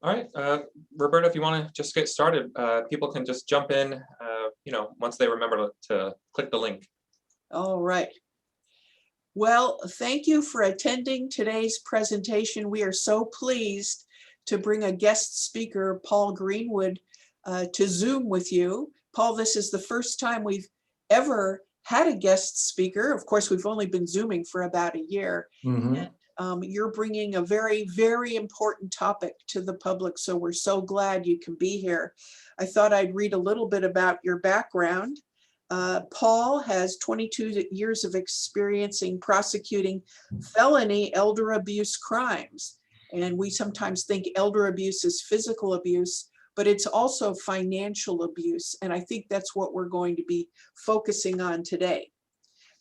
All right, Roberta, if you want to just get started, people can just jump in, once they remember to click the link. All right. Well, thank you for attending today's presentation. We are so pleased to bring a guest speaker, Paul Greenwood, to Zoom with you. Paul, this is the first time we've ever had a guest speaker. Of course, we've only been Zooming for about a year. Mm-hmm. And you're bringing a very, very important topic to the public, so we're so glad you can be here. I thought I'd read a little bit about your background. Paul has 22 years of experience in prosecuting felony elder abuse crimes. And we sometimes think elder abuse is physical abuse, but it's also financial abuse. And I think that's what we're going to be focusing on today.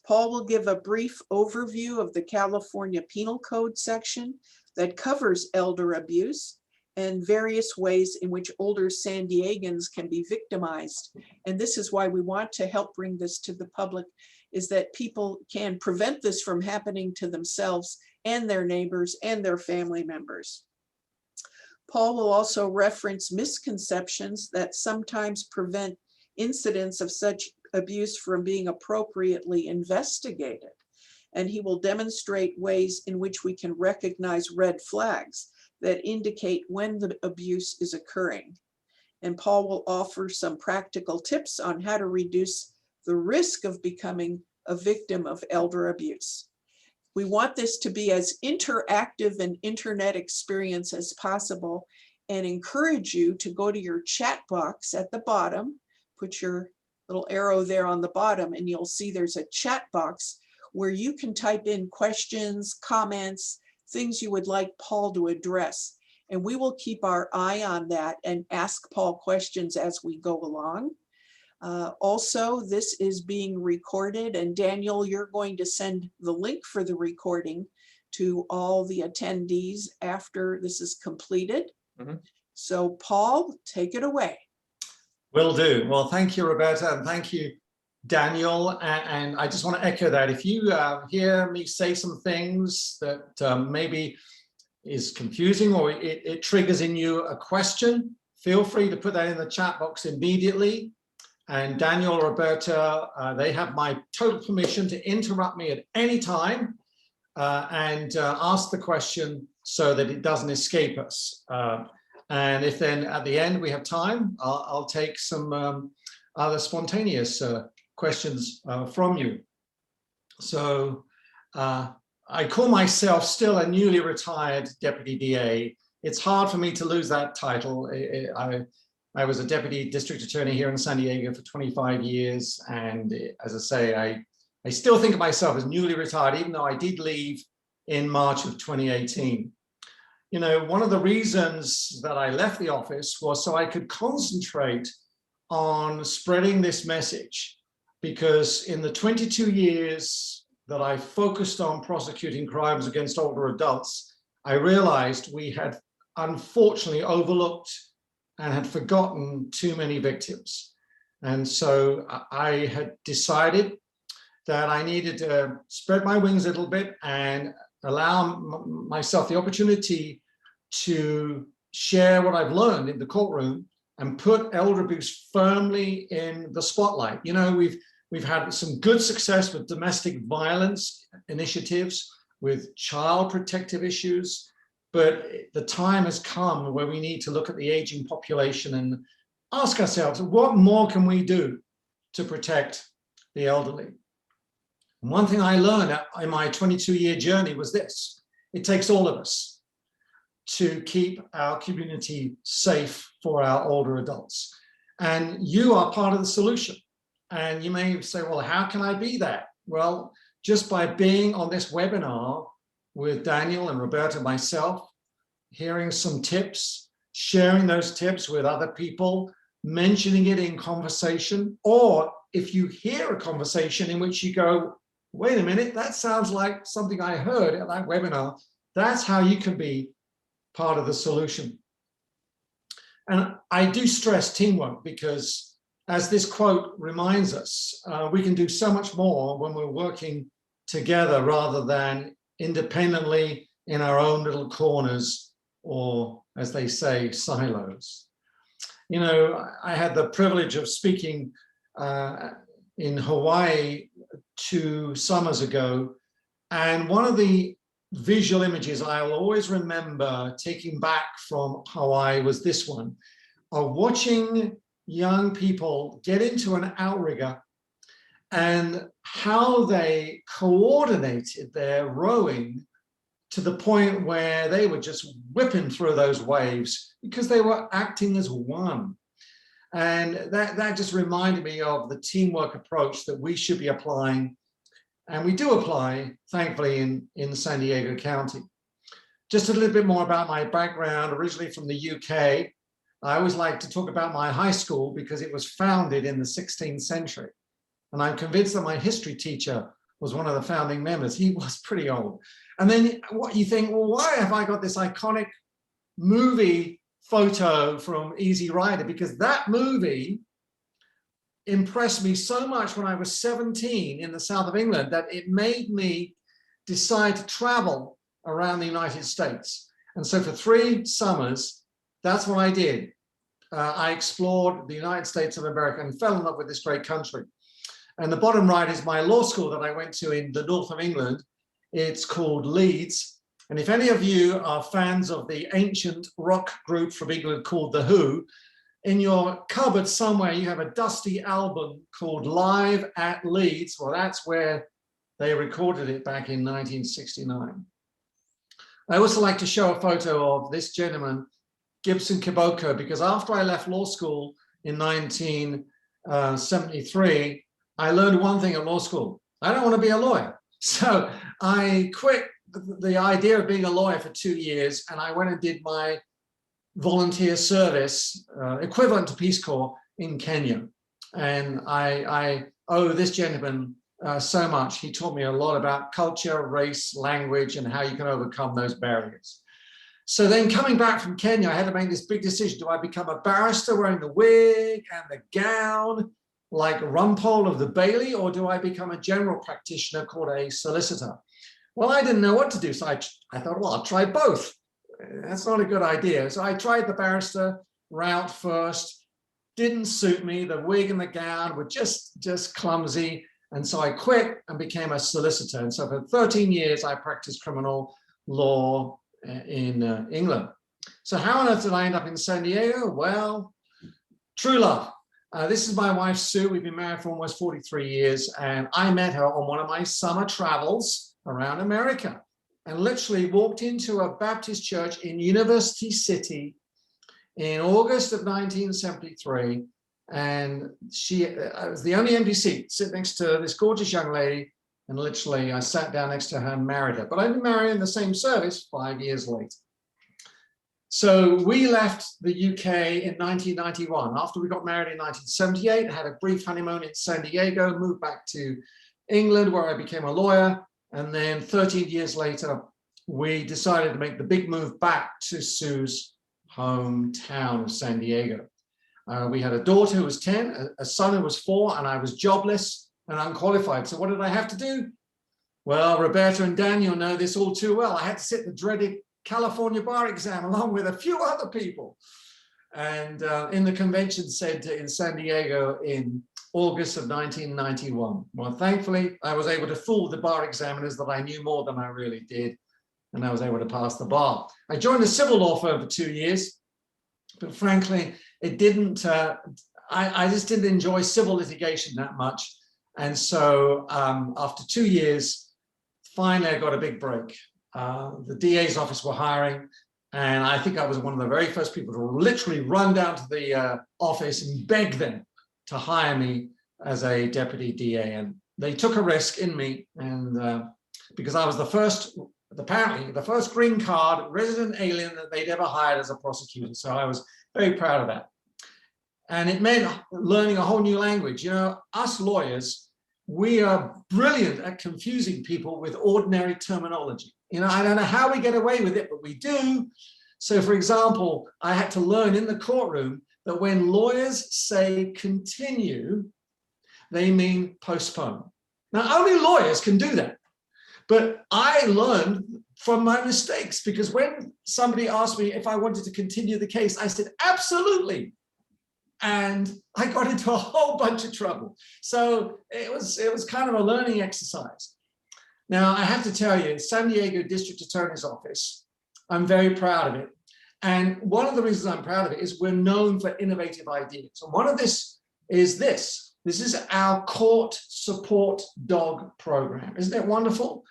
Paul will give a brief overview of the California Penal Code section that covers elder abuse and various ways in which older San Diegans can be victimized. And this is why we want to help bring this to the public, is that people can prevent this from happening to themselves and their neighbors and their family members. Paul will also reference misconceptions that sometimes prevent incidents of such abuse from being appropriately investigated. And he will demonstrate ways in which we can recognize red flags that indicate when the abuse is occurring. And Paul will offer some practical tips on how to reduce the risk of becoming a victim of elder abuse. We want this to be as interactive an internet experience as possible, and encourage you to go to your chat box at the bottom, put your little arrow there on the bottom, and you'll see there's a chat box where you can type in questions, comments, things you would like Paul to address. And we will keep our eye on that and ask Paul questions as we go along. Also, this is being recorded, and Daniel, you're going to send the link for the recording to all the attendees after this is completed. Mm-hmm. So Paul, take it away. Will do. Well, thank you, Roberta, and thank you, Daniel. And I just want to echo that. If you hear me say some things that maybe is confusing, or it triggers in you a question, feel free to put that in the chat box immediately. And Daniel, Roberta, they have my total permission to interrupt me at any time and ask the question so that it doesn't escape us. And if then at the end we have time, I'll take some other spontaneous questions from you. So I call myself still a newly retired deputy DA. It's hard for me to lose that title. I was a deputy district attorney here in San Diego for 25 years. And as I say, I still think of myself as newly retired, even though I did leave in March of 2018. You know, one of the reasons that I left the office was so I could concentrate on spreading this message, because in the 22 years that I focused on prosecuting crimes against older adults, I realized we had unfortunately overlooked and had forgotten too many victims. And so I had decided that I needed to spread my wings a little bit and allow myself the opportunity to share what I've learned in the courtroom and put elder abuse firmly in the spotlight. You know, we've had some good success with domestic violence initiatives, with child protective issues, but the time has come where we need to look at the aging population and ask ourselves, what more can we do to protect the elderly? And one thing I learned in my 22-year journey was this: it takes all of us to keep our community safe for our older adults. And you are part of the solution. And you may say, well, how can I be that? Well, just by being on this webinar with Daniel and Roberta and myself, hearing some tips, sharing those tips with other people, mentioning it in conversation, or if you hear a conversation in which you go, wait a minute, that sounds like something I heard at that webinar, that's how you can be part of the solution. And I do stress teamwork, because as this quote reminds us, we can do so much more when we're working together rather than independently in our own little corners or as they say, silos. You know, I had the privilege of speaking in Hawaii 2 summers ago, and one of the visual images I'll always remember taking back from Hawaii was this one, of watching young people get into an outrigger and how they coordinated their rowing to the point where they were just whipping through those waves because they were acting as one. And that just reminded me of the teamwork approach that we should be applying, and we do apply, thankfully, in San Diego County. Just a little bit more about my background, originally from the UK. I always like to talk about my high school because it was founded in the 16th century. And I'm convinced that my history teacher was one of the founding members. He was pretty old. And then what you think, well, why have I got this iconic movie photo from Easy Rider? Because that movie impressed me so much when I was 17 in the south of England that it made me decide to travel around the United States. And so for 3 summers, that's what I did. I explored the United States of America and fell in love with this great country. And the bottom right is my law school that I went to in the north of England. It's called Leeds. And if any of you are fans of the ancient rock group from England called The Who, in your cupboard somewhere you have a dusty album called Live at Leeds. Well, that's where they recorded it back in 1969. I also like to show a photo of this gentleman, Gibson Kiboko, because after I left law school in 1973, I learned one thing at law school: I don't want to be a lawyer. So I quit the idea of being a lawyer for 2 years, and I went and did my volunteer service, equivalent to Peace Corps, in Kenya. And I owe this gentleman so much. He taught me a lot about culture, race, language, and how you can overcome those barriers. So then coming back from Kenya, I had to make this big decision. Do I become a barrister wearing the wig and the gown like Rumpole of the Bailey, or do I become a general practitioner called a solicitor? Well, I didn't know what to do. So I thought, well, I'll try both. That's not a good idea. So I tried the barrister route first. Didn't suit me. The wig and the gown were just clumsy. And so I quit and became a solicitor. And so for 13 years, I practiced criminal law in England. So how on earth did I end up in San Diego? Well, true love. This is my wife, Sue. We've been married for almost 43 years. And I met her on one of my summer travels around America, and literally walked into a Baptist church in University City in August of 1973. And I was the only empty seat, sit next to this gorgeous young lady. And literally I sat down next to her and married her. But I've been married in the same service 5 years later. So we left the UK in 1991. After we got married in 1978, I had a brief honeymoon in San Diego, moved back to England where I became a lawyer. And then 13 years later, we decided to make the big move back to Sue's hometown of San Diego. We had a daughter who was 10, a son who was 4, and I was jobless and unqualified. So what did I have to do? Well, Roberta and Daniel know this all too well. I had to sit the dreaded California bar exam along with a few other people. And in the convention center in San Diego in August of 1991. Well, thankfully, I was able to fool the bar examiners that I knew more than I really did, and I was able to pass the bar. I joined a civil law firm for 2 years, but frankly, it didn't, I just didn't enjoy civil litigation that much. And so after 2 years, finally, I got a big break. The DA's office were hiring, and I think I was one of the very first people to literally run down to the office and beg them to hire me as a deputy DA. And they took a risk in me, and because I was the first, apparently, the first green card resident alien that they'd ever hired as a prosecutor. So I was very proud of that. And it meant learning a whole new language. You know, us lawyers, we are brilliant at confusing people with ordinary terminology. You know, I don't know how we get away with it, but we do. So for example, I had to learn in the courtroom that when lawyers say continue, they mean postpone. Now, only lawyers can do that. But I learned from my mistakes, because when somebody asked me if I wanted to continue the case, I said, absolutely. And I got into a whole bunch of trouble. So it was kind of a learning exercise. Now, I have to tell you, San Diego District Attorney's Office, I'm very proud of it. And one of the reasons I'm proud of it is we're known for innovative ideas. And one of this is this. This is our court support dog program. Isn't it wonderful?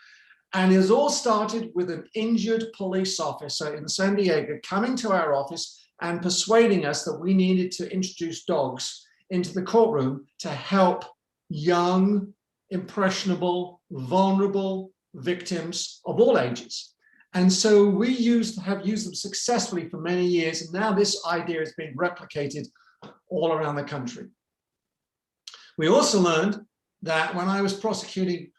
And it all started with an injured police officer in San Diego coming to our office and persuading us that we needed to introduce dogs into the courtroom to help young, impressionable, vulnerable victims of all ages. And so we have used them successfully for many years. And now this idea is being replicated all around the country. We also learned that when I was prosecuting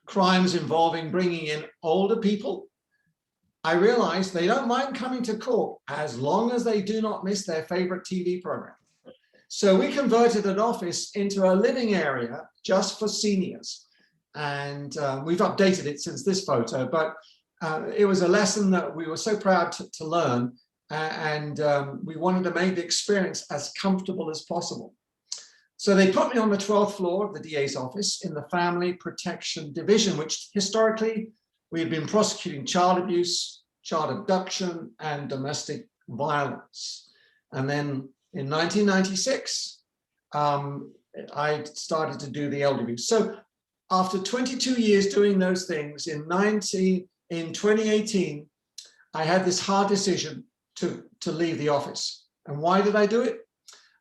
crimes involving bringing in older people, I realized they don't mind coming to court as long as they do not miss their favorite TV program. So we converted an office into a living area just for seniors. And we've updated it since this photo, but it was a lesson that we were so proud to learn. And we wanted to make the experience as comfortable as possible. So they put me on the 12th floor of the DA's office in the Family Protection Division, which historically we had been prosecuting child abuse, child abduction, and domestic violence. And then in 1996, I started to do the elder abuse. So after 22 years doing those things, in 2018, I had this hard decision to leave the office. And why did I do it?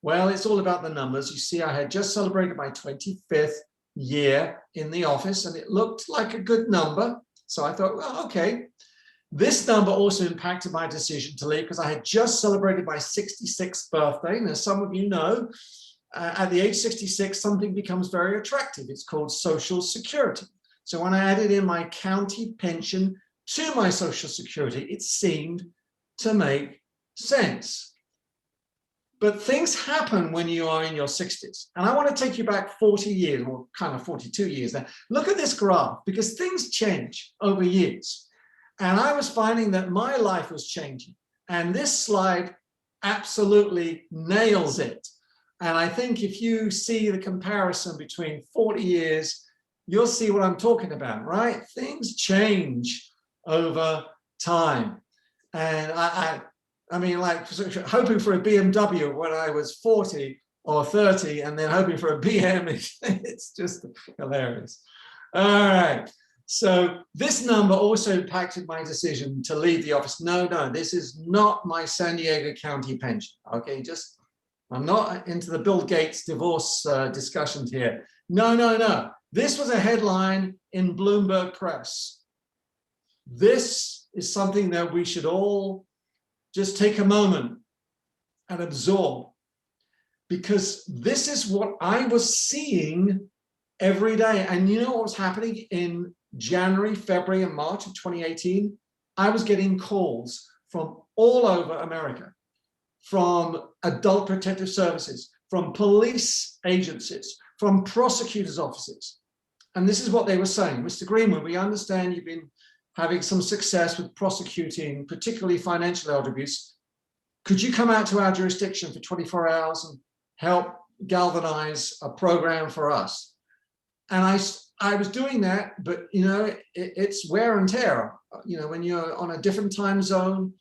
Well, it's all about the numbers. You see, I had just celebrated my 25th year in the office, and it looked like a good number. So I thought, well, okay. This number also impacted my decision to leave because I had just celebrated my 66th birthday. And as some of you know, at the age 66, something becomes very attractive. It's called Social Security. So when I added in my county pension to my Social Security, it seemed to make sense. But things happen when you are in your 60s. And I want to take you back 40 years, or kind of 42 years now. Look at this graph, because things change over years. And I was finding that my life was changing. And this slide absolutely nails it. And I think if you see the comparison between 40 years, you'll see what I'm talking about, right? Things change over time. And I mean, like hoping for a BMW when I was 40 or 30 and then hoping for a BM, it's just hilarious. All right. So this number also impacted my decision to leave the office. No, this is not my San Diego County pension. Okay, I'm not into the Bill Gates divorce discussions here. No. This was a headline in Bloomberg Press. This is something that we should all just take a moment and absorb, because this is what I was seeing every day. And you know what was happening in January, February, and March of 2018? I was getting calls from all over America, from adult protective services, from police agencies, from prosecutors' offices. And this is what they were saying. Mr. Greenwood, we understand you've been having some success with prosecuting, particularly financial elder abuse. Could you come out to our jurisdiction for 24 hours and help galvanize a program for us? And I was doing that, but you know, it's wear and tear. You know, when you're on a different time zone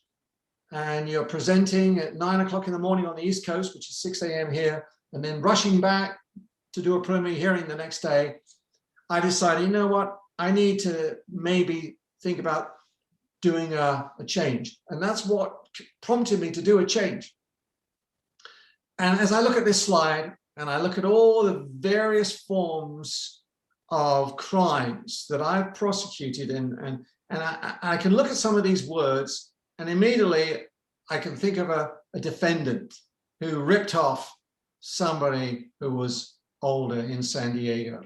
and you're presenting at 9 o'clock in the morning on the East Coast, which is 6 a.m. here, and then rushing back to do a preliminary hearing the next day, I decided, you know what, I need to maybe think about doing a change. And that's what prompted me to do a change. And as I look at this slide, and I look at all the various forms of crimes that I've prosecuted, and I can look at some of these words, and immediately I can think of a defendant who ripped off somebody who was older in San Diego.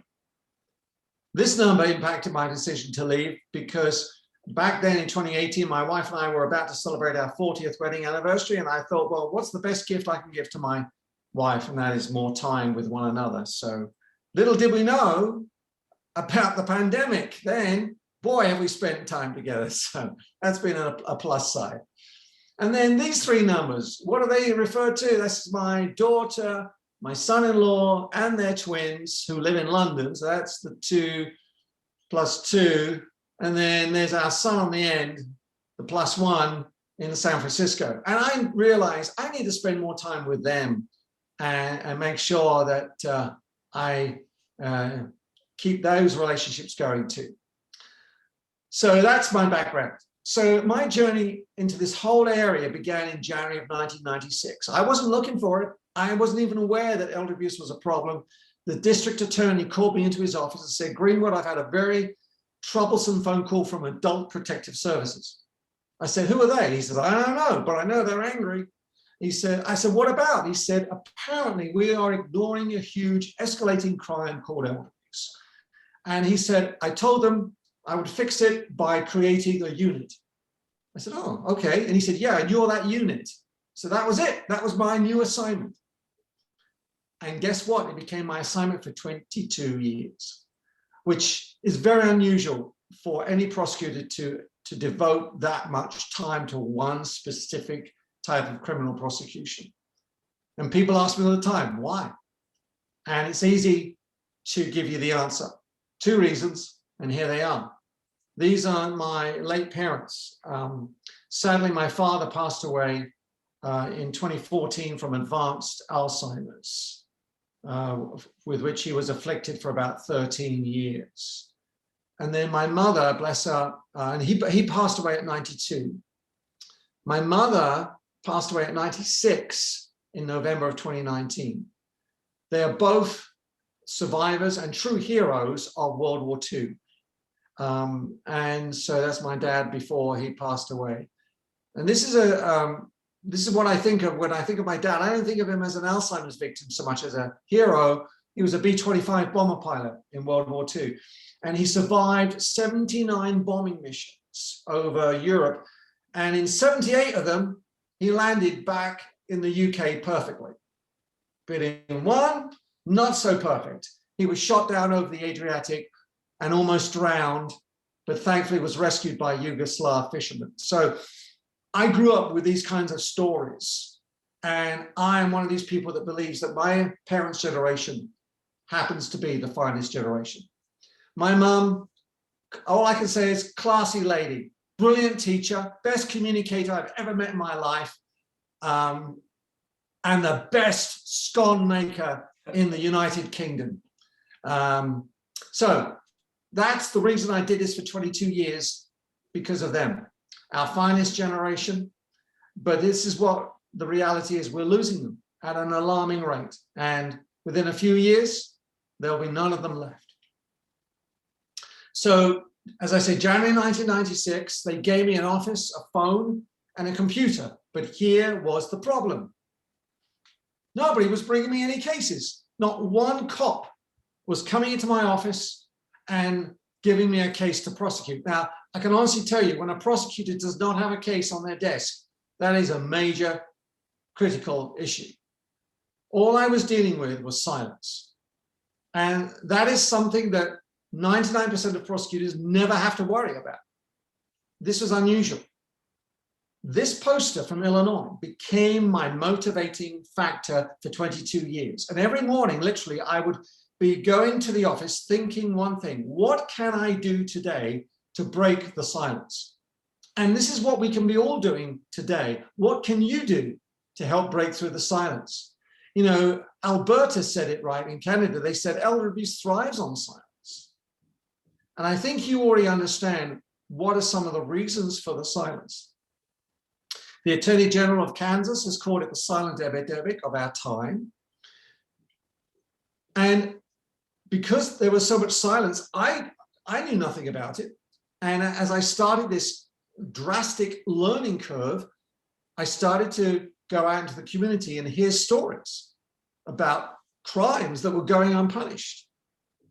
This number impacted my decision to leave because back then in 2018, my wife and I were about to celebrate our 40th wedding anniversary. And I thought, well, what's the best gift I can give to my wife? And that is more time with one another. So little did we know about the pandemic then, boy, have we spent time together. So that's been a plus side. And then these three numbers, what do they refer to? That's my daughter, my son-in-law, and their twins who live in London. So that's the 2 plus 2. And then there's our son on the end, the +1 in San Francisco. And I realized I need to spend more time with them and make sure that I keep those relationships going too. So that's my background. So my journey into this whole area began in January of 1996. I wasn't looking for it. I wasn't even aware that elder abuse was a problem. The district attorney called me into his office and said, Greenwood, I've had a very troublesome phone call from Adult Protective Services. I said, who are they? He said, I don't know, but I know they're angry. I said, what about? He said, apparently we are ignoring a huge escalating crime called elder abuse. And he said, I told them I would fix it by creating a unit. I said, oh, okay. And he said, yeah, you're that unit. So that was it. That was my new assignment. And guess what? It became my assignment for 22 years, which is very unusual for any prosecutor to devote that much time to one specific type of criminal prosecution. And people ask me all the time, why? And it's easy to give you the answer. 2 reasons, and here they are. These are my late parents. Sadly, my father passed away in 2014 from advanced Alzheimer's, with which he was afflicted for about 13 years. And then my mother, bless her, and he passed away at 92. My mother passed away at 96 in November of 2019. They are both survivors and true heroes of World War II. And so that's my dad before he passed away. And this is what I think of when I think of my dad. I don't think of him as an Alzheimer's victim so much as a hero. He was a B-25 bomber pilot in World War II. And he survived 79 bombing missions over Europe. And in 78 of them, he landed back in the UK perfectly. But in one, not so perfect. He was shot down over the Adriatic and almost drowned, but thankfully was rescued by Yugoslav fishermen. So I grew up with these kinds of stories. And I am one of these people that believes that my parents' generation happens to be the finest generation. My mum, all I can say is classy lady, brilliant teacher, best communicator I've ever met in my life, and the best scone maker in the United Kingdom. So that's the reason I did this for 22 years, because of them, our finest generation. But this is what the reality is. We're losing them at an alarming rate. And within a few years, there'll be none of them left. So, as I said, January 1996, they gave me an office, a phone, and a computer. But here was the problem. Nobody was bringing me any cases. Not one cop was coming into my office and giving me a case to prosecute. Now, I can honestly tell you, when a prosecutor does not have a case on their desk, that is a major critical issue. All I was dealing with was silence. And that is something that 99% of prosecutors never have to worry about. This was unusual. This poster from Illinois became my motivating factor for 22 years. And every morning, literally, I would be going to the office thinking one thing: what can I do today to break the silence? And this is what we can be all doing today. What can you do to help break through the silence? You know, Alberta said it right in Canada. They said elder abuse thrives on silence. And I think you already understand what are some of the reasons for the silence. The Attorney General of Kansas has called it the silent epidemic of our time. And because there was so much silence, I knew nothing about it. And as I started this drastic learning curve, I started to go out into the community and hear stories about crimes that were going unpunished,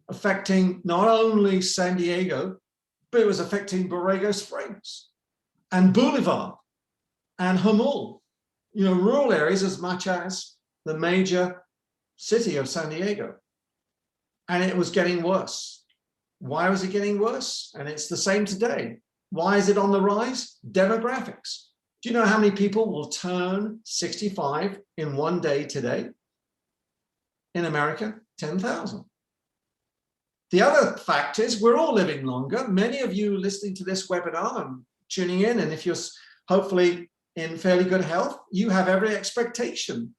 affecting not only San Diego, but it was affecting Borrego Springs and Boulevard and Hamul, you know, rural areas as much as the major city of San Diego. And it was getting worse. Why was it getting worse? And it's the same today. Why is it on the rise? Demographics. Do you know how many people will turn 65 in one day today? In America, 10,000. The other fact is we're all living longer. Many of you listening to this webinar and tuning in, and if you're hopefully in fairly good health, you have every expectation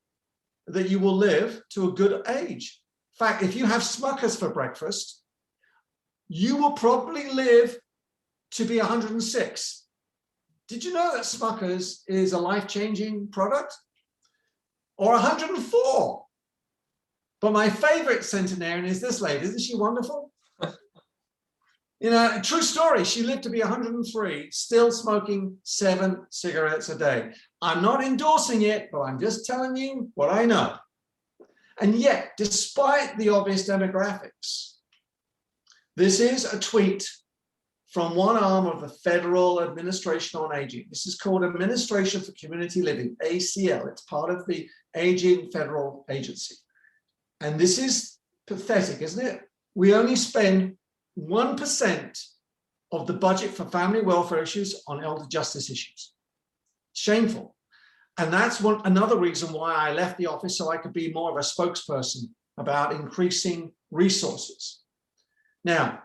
that you will live to a good age. In fact, if you have Smuckers for breakfast, you will probably live to be 106. Did you know that Smuckers is a life-changing product? Or 104. But my favorite centenarian is this lady. Isn't she wonderful? You know, true story. She lived to be 103, still smoking 7 cigarettes a day. I'm not endorsing it, but I'm just telling you what I know. And yet, despite the obvious demographics, this is a tweet from one arm of the Federal Administration on Aging. This is called Administration for Community Living, ACL. It's part of the Aging Federal Agency. And this is pathetic, isn't it? We only spend 1% of the budget for family welfare issues on elder justice issues. Shameful. And that's another reason why I left the office, so I could be more of a spokesperson about increasing resources. Now,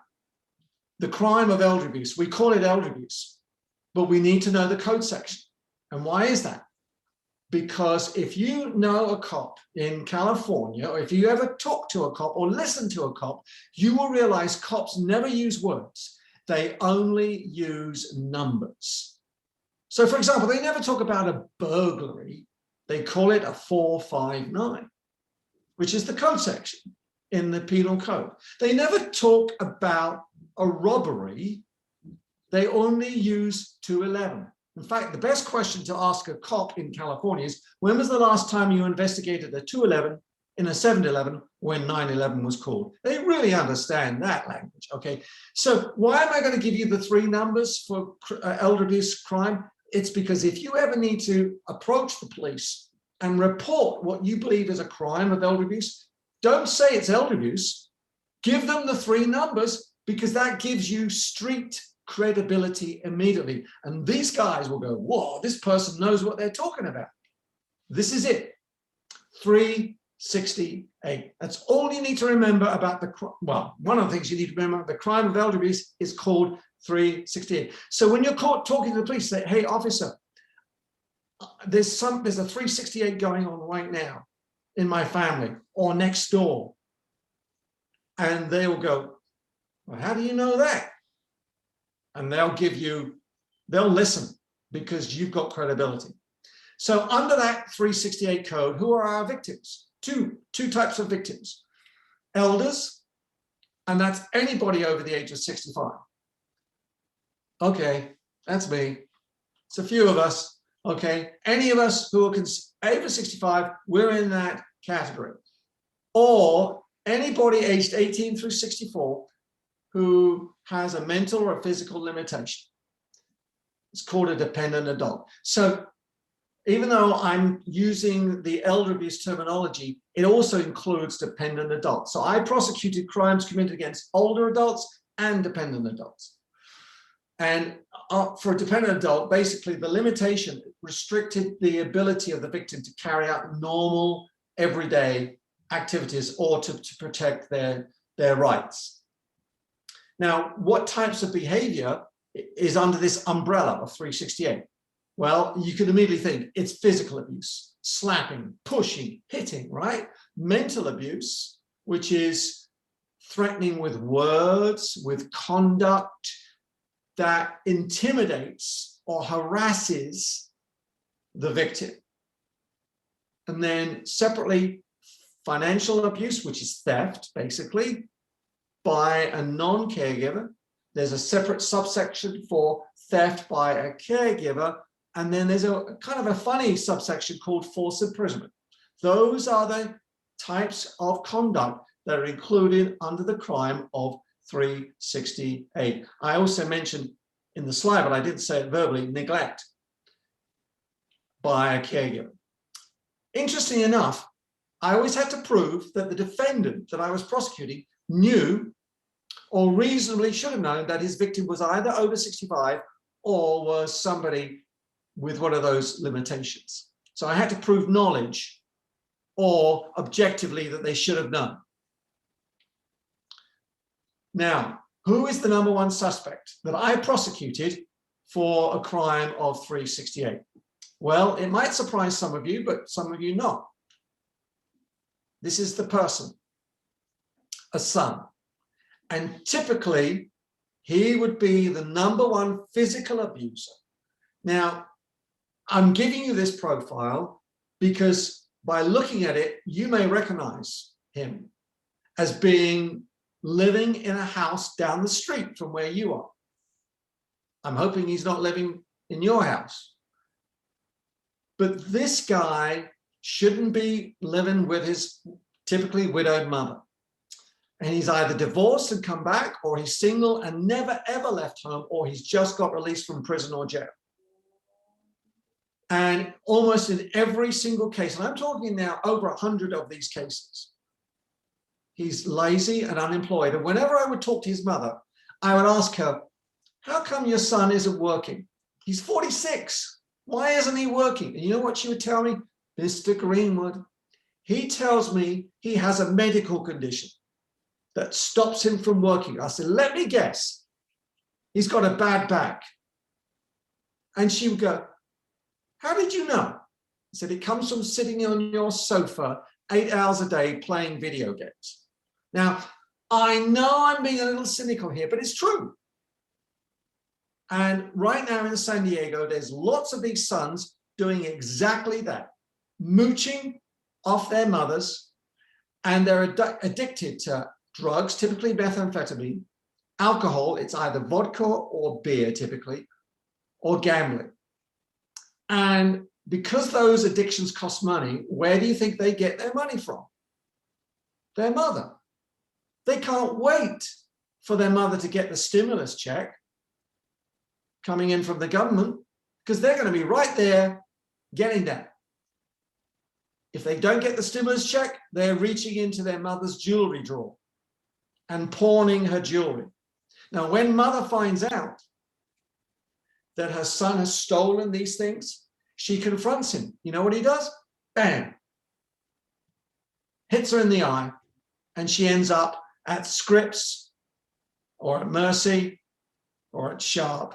the crime of elder abuse, we call it elder abuse, but we need to know the code section. And why is that? Because if you know a cop in California, or if you ever talk to a cop or listen to a cop, you will realize cops never use words. They only use numbers. So for example, they never talk about a burglary. They call it a 459, which is the code section in the penal code. They never talk about a robbery. They only use 211. In fact, the best question to ask a cop in California is, when was the last time you investigated a 211 in a 711 when 911 was called? They really understand that language, okay? So why am I going to give you the 3 numbers for elder abuse crime? It's because if you ever need to approach the police and report what you believe is a crime of elder abuse, don't say it's elder abuse. Give them the 3 numbers, because that gives you street credibility immediately. And these guys will go, whoa, this person knows what they're talking about. This is it. 368. That's all you need to remember about the, well, one of the things you need to remember, the crime of elder abuse is called 368. So when you're caught talking to the police, say, hey, officer, there's a 368 going on right now in my family or next door. And they will go, well, how do you know that? And they'll listen, because you've got credibility. So under that 368 code, who are our victims? Two types of victims. Elders, and that's anybody over the age of 65. Okay, that's me. It's a few of us. Okay, any of us who are over 65, we're in that category. Or anybody aged 18 through 64 who has a mental or a physical limitation. It's called a dependent adult. So even though I'm using the elder abuse terminology, it also includes dependent adults. So I prosecuted crimes committed against older adults and dependent adults. And for a dependent adult, basically the limitation restricted the ability of the victim to carry out normal, everyday activities or to protect their rights. Now, what types of behavior is under this umbrella of 368? Well, you can immediately think it's physical abuse, slapping, pushing, hitting, right? Mental abuse, which is threatening with words, with conduct that intimidates or harasses the victim. And then separately, financial abuse, which is theft, basically, by a non-caregiver. There's a separate subsection for theft by a caregiver. And then there's a kind of a funny subsection called forced imprisonment. Those are the types of conduct that are included under the crime of 368. I also mentioned in the slide, but I didn't say it verbally, neglect by a caregiver. Interesting enough, I always had to prove that the defendant that I was prosecuting knew or reasonably should have known that his victim was either over 65 or was somebody with one of those limitations. So I had to prove knowledge or objectively that they should have known. Now, who is the number one suspect that I prosecuted for a crime of 368? Well, it might surprise some of you, but some of you not. This is the person, a son. And typically, he would be the number one physical abuser. Now, I'm giving you this profile because by looking at it, you may recognize him as being living in a house down the street from where you are. I'm hoping he's not living in your house. But this guy shouldn't be living with his typically widowed mother. And he's either divorced and come back, or he's single and never ever left home, or he's just got released from prison or jail. And almost in every single case, and I'm talking now over 100 of these cases, he's lazy and unemployed. And whenever I would talk to his mother, I would ask her, how come your son isn't working? He's 46. Why isn't he working? And you know what she would tell me? Mr. Greenwood, he tells me he has a medical condition that stops him from working. I said, let me guess. He's got a bad back. And she would go, how did you know? I said, it comes from sitting on your sofa 8 hours a day playing video games. Now, I know I'm being a little cynical here, but it's true. And right now in San Diego, there's lots of these sons doing exactly that, mooching off their mothers, and they're addicted to drugs, typically methamphetamine, alcohol, it's either vodka or beer typically, or gambling. And because those addictions cost money, where do you think they get their money from? Their mother. They can't wait for their mother to get the stimulus check coming in from the government, because they're going to be right there getting that. If they don't get the stimulus check, they're reaching into their mother's jewelry drawer and pawning her jewelry. Now, when mother finds out that her son has stolen these things, she confronts him. You know what he does? Bam! Hits her in the eye, and she ends up at Scripps or at Mercy or at Sharp,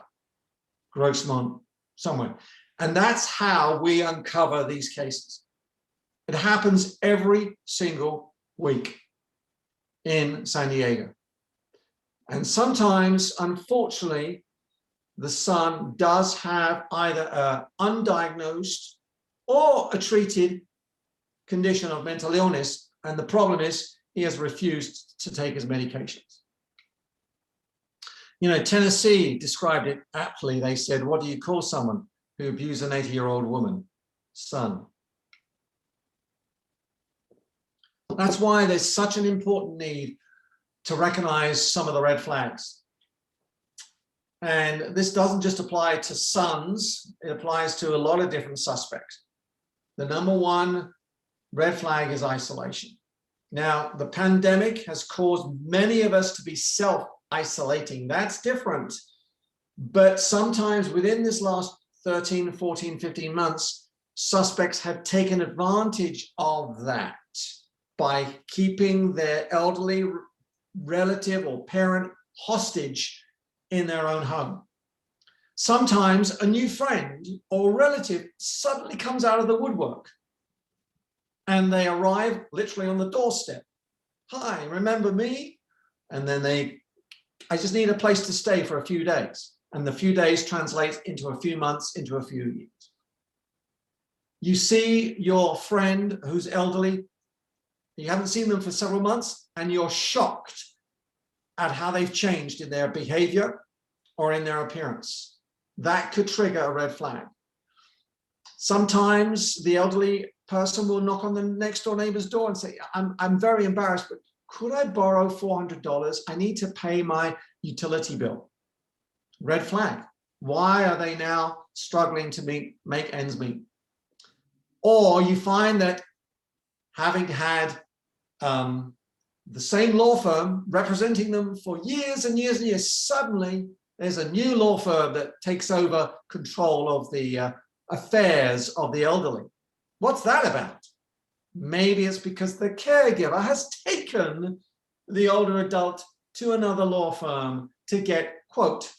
Grossmont, somewhere. And that's how we uncover these cases. It happens every single week in San Diego. And sometimes, unfortunately, the son does have either an undiagnosed or a treated condition of mental illness. And the problem is he has refused to take his medications. You know, Tennessee described it aptly. They said, what do you call someone who abused an 80-year-old woman? Son. That's why there's such an important need to recognize some of the red flags. And this doesn't just apply to sons, it applies to a lot of different suspects. The number one red flag is isolation. Now, the pandemic has caused many of us to be self-isolating. That's different. But sometimes within this last 13, 14, 15 months, suspects have taken advantage of that by keeping their elderly relative or parent hostage in their own home. Sometimes a new friend or relative suddenly comes out of the woodwork and they arrive literally on the doorstep. Hi, remember me? And then I just need a place to stay for a few days. And the few days translates into a few months, into a few years. You see your friend who's elderly, you haven't seen them for several months, and you're shocked at how they've changed in their behavior or in their appearance. That could trigger a red flag. Sometimes the elderly person will knock on the next door neighbor's door and say, I'm very embarrassed, but could I borrow $400? I need to pay my utility bill. Red flag. Why are they now struggling to make ends meet? Or you find that having had the same law firm representing them for years and years and years, suddenly there's a new law firm that takes over control of the affairs of the elderly. What's that about? Maybe it's because the caregiver has taken the older adult to another law firm to get, quote,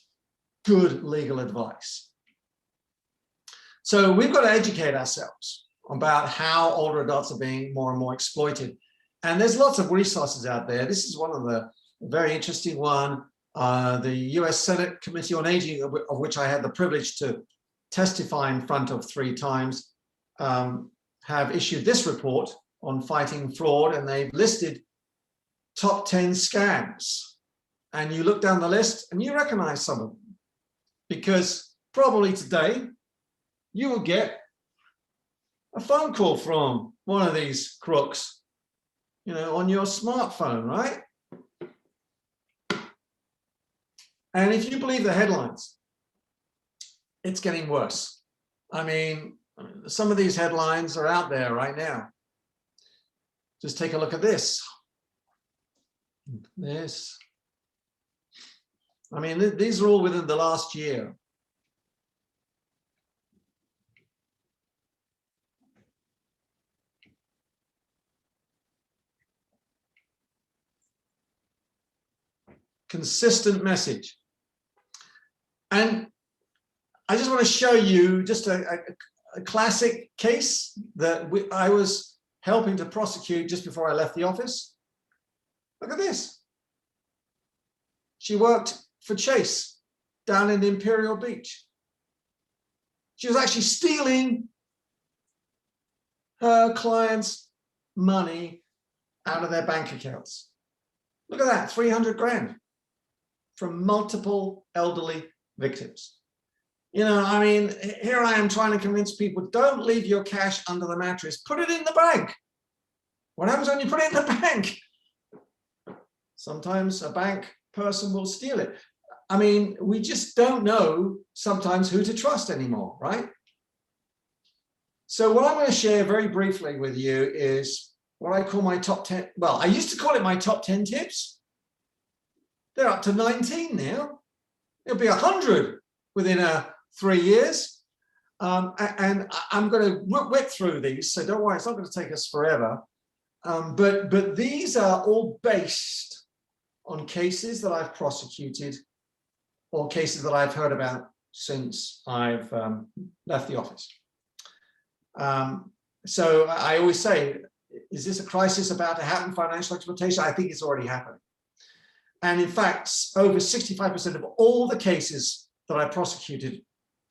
good legal advice. So we've got to educate ourselves about how older adults are being more and more exploited. And there's lots of resources out there. This is one of the very interesting one. The US Senate Committee on Aging, of which I had the privilege to testify in front of 3 times, have issued this report on fighting fraud, and they've listed top 10 scams. And you look down the list and you recognize some of them, because probably today you will get a phone call from one of these crooks, you know, on your smartphone, right? And if you believe the headlines, it's getting worse. I mean, some of these headlines are out there right now. Just take a look at this. This. I mean, these are all within the last year. Consistent message. And I just want to show you just a classic case that I was helping to prosecute just before I left the office. Look at this. She worked for Chase down in Imperial Beach. She was actually stealing her clients' money out of their bank accounts. Look at that, 300 grand from multiple elderly victims. You know, I mean, here I am trying to convince people, don't leave your cash under the mattress, put it in the bank. What happens when you put it in the bank? Sometimes a bank person will steal it. I mean, we just don't know sometimes who to trust anymore, right? So what I'm going to share very briefly with you is what I call my top 10. Well, I used to call it my top 10 tips. They're up to 19 now. It'll be 100 within 3 years. And I'm going to whip through these, so don't worry, it's not going to take us forever. But these are all based on cases that I've prosecuted or cases that I've heard about since I've left the office. So I always say, is this a crisis about to happen, financial exploitation? I think it's already happening. And in fact, over 65% of all the cases that I prosecuted,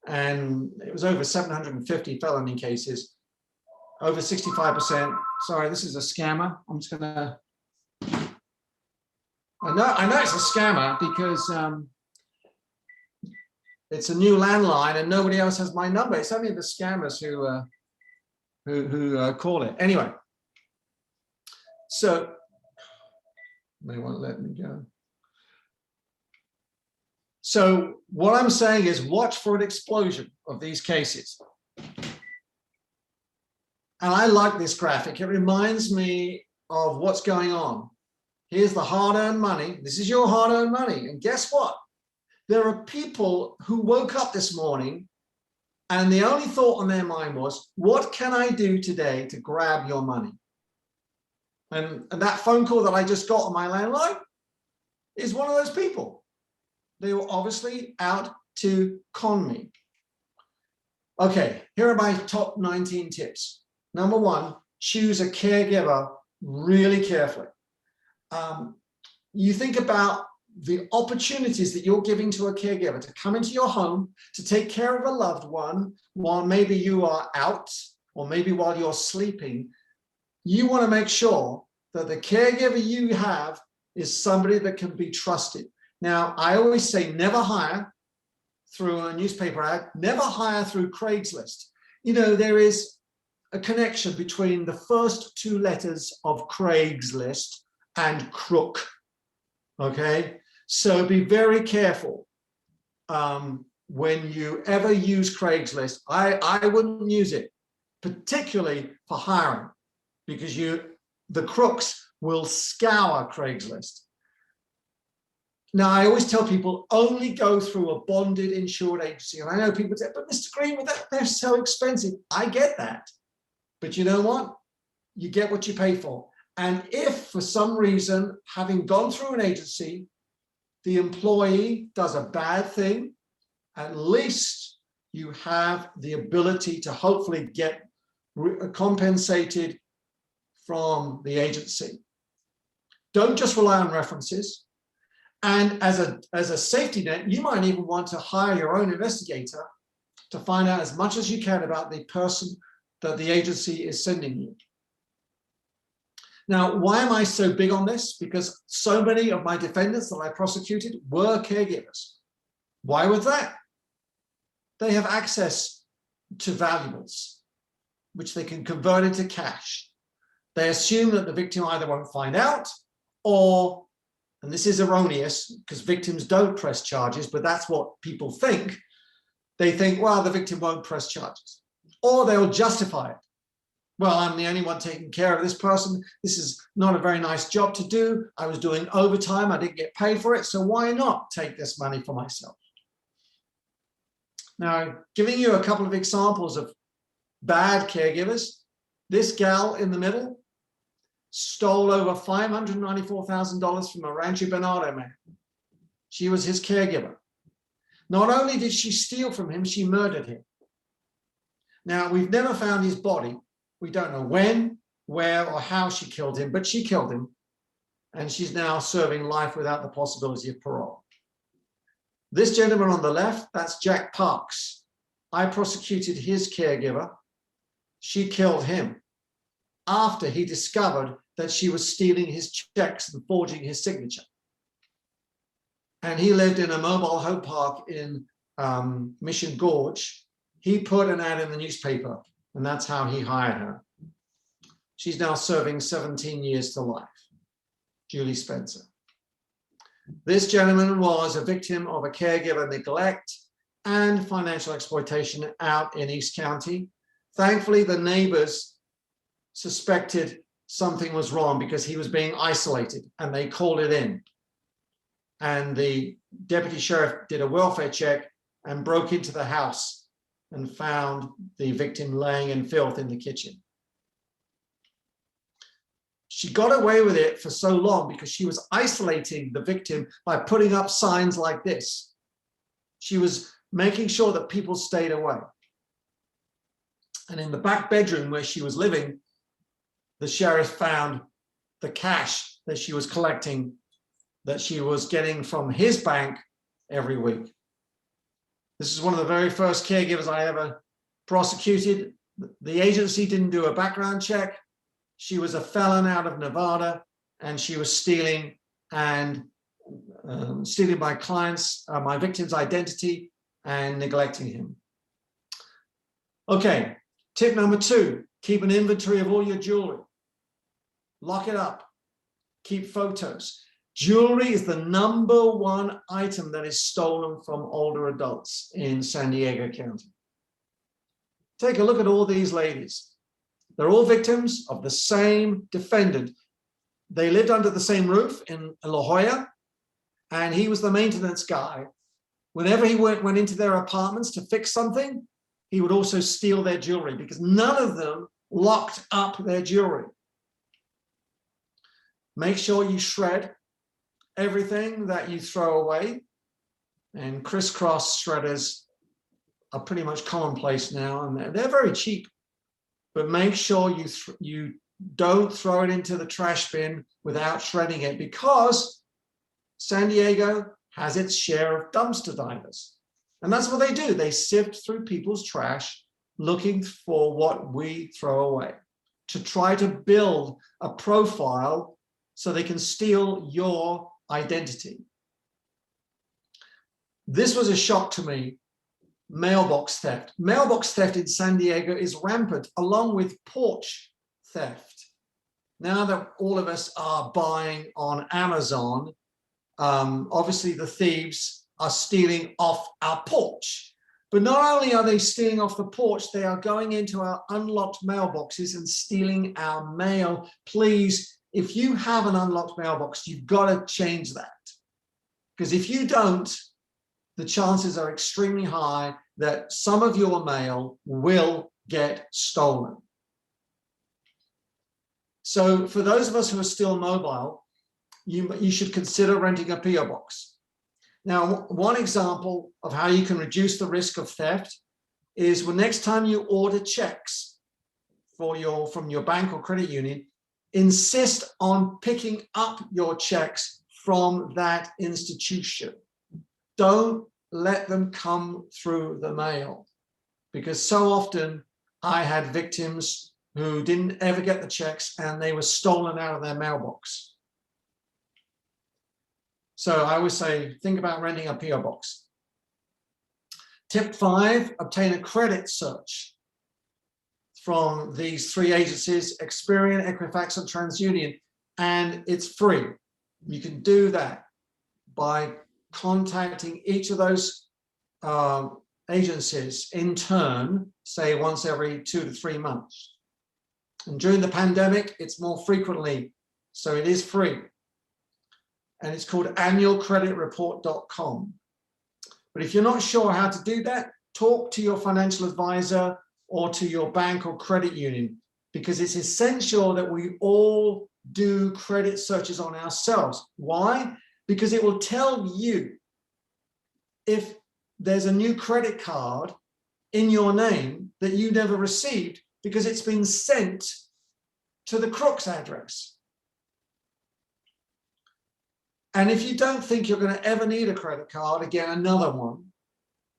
and it was over 750 felony cases, over 65%. Sorry, this is a scammer. I'm just gonna, I know it's a scammer because it's a new landline and nobody else has my number. It's only the scammers who call it. Anyway, so they won't let me go. So what I'm saying is watch for an explosion of these cases. And I like this graphic. It reminds me of what's going on. Here's the hard-earned money. This is your hard-earned money. And guess what? There are people who woke up this morning and the only thought on their mind was, what can I do today to grab your money? And that phone call that I just got on my landline is one of those people. They were obviously out to con me. Okay, here are my top 19 tips. Number 1, choose a caregiver really carefully. You think about the opportunities that you're giving to a caregiver to come into your home, to take care of a loved one while maybe you are out or maybe while you're sleeping. You want to make sure that the caregiver you have is somebody that can be trusted. Now, I always say never hire through a newspaper ad, never hire through Craigslist. You know, there is a connection between the first 2 letters of Craigslist and crook, okay? So be very careful when you ever use Craigslist. I wouldn't use it, particularly for hiring, because the crooks will scour Craigslist. Now, I always tell people only go through a bonded insured agency. And I know people say, but Mr. Greenwood, they're so expensive. I get that. But you know what? You get what you pay for. And if for some reason, having gone through an agency, the employee does a bad thing, at least you have the ability to hopefully get compensated from the agency. Don't just rely on references. And as a safety net, you might even want to hire your own investigator to find out as much as you can about the person that the agency is sending you. Now, why am I so big on this? Because so many of my defendants that I prosecuted were caregivers. Why was that? They have access to valuables, which they can convert into cash. They assume that the victim either won't find out or, and this is erroneous because victims don't press charges, but that's what people think. They think, well, the victim won't press charges, or they'll justify it. Well, I'm the only one taking care of this person. This is not a very nice job to do. I was doing overtime. I didn't get paid for it. So why not take this money for myself? Now, giving you a couple of examples of bad caregivers, this gal in the middle stole over $594,000 from a Rancho Bernardo man. She was his caregiver. Not only did she steal from him, she murdered him. Now, we've never found his body. We don't know when, where, or how she killed him, but she killed him. And she's now serving life without the possibility of parole. This gentleman on the left, that's Jack Parks. I prosecuted his caregiver. She killed him after he discovered that she was stealing his checks and forging his signature. And he lived in a mobile home park in Mission Gorge. He put an ad in the newspaper, and that's how he hired her. She's now serving 17 years to life. Julie Spencer. This gentleman was a victim of a caregiver neglect and financial exploitation out in East County. Thankfully, the neighbors suspected something was wrong because he was being isolated, and they called it in. And the deputy sheriff did a welfare check and broke into the house and found the victim laying in filth in the kitchen. She got away with it for so long because she was isolating the victim by putting up signs like this. She was making sure that people stayed away. And in the back bedroom where she was living, the sheriff found the cash that she was collecting, that she was getting from his bank every week. This is one of the very first caregivers I ever prosecuted. The agency didn't do a background check. She was a felon out of Nevada, and she was stealing my clients, my victim's identity, and neglecting him. Okay, tip number 2, keep an inventory of all your jewelry. Lock it up. Keep photos. Jewelry is the #1 item that is stolen from older adults in San Diego County. Take a look at all these ladies. They're all victims of the same defendant. They lived under the same roof in La Jolla, and he was the maintenance guy. Whenever he went into their apartments to fix something, he would also steal their jewelry because none of them locked up their jewelry. Make sure you shred everything that you throw away, and crisscross shredders are pretty much commonplace now, and they're very cheap. But make sure you don't throw it into the trash bin without shredding it, because San Diego has its share of dumpster divers. And that's what they do. They sift through people's trash looking for what we throw away to try to build a profile so they can steal your identity. This was a shock to me. Mailbox theft. Mailbox theft in San Diego is rampant, along with porch theft. Now that all of us are buying on Amazon, obviously the thieves are stealing off our porch. But not only are they stealing off the porch, they are going into our unlocked mailboxes and stealing our mail. Please, if you have an unlocked mailbox, you've got to change that. Because if you don't, the chances are extremely high that some of your mail will get stolen. So for those of us who are still mobile, you should consider renting a PO box. Now, one example of how you can reduce the risk of theft is when next time you order checks from your bank or credit union, insist on picking up your checks from that institution. Don't let them come through the mail, because so often I had victims who didn't ever get the checks and they were stolen out of their mailbox. So I always say, think about renting a PO box. Tip 5, obtain a credit search from these 3 agencies, Experian, Equifax, and TransUnion, and it's free. You can do that by contacting each of those agencies in turn, say once every 2 to 3 months. And during the pandemic, it's more frequently, so it is free. And it's called annualcreditreport.com. But if you're not sure how to do that, talk to your financial advisor or to your bank or credit union, because it's essential that we all do credit searches on ourselves. Why? Because it will tell you if there's a new credit card in your name that you never received because it's been sent to the crook's address. And if you don't think you're going to ever need a credit card, again, another one,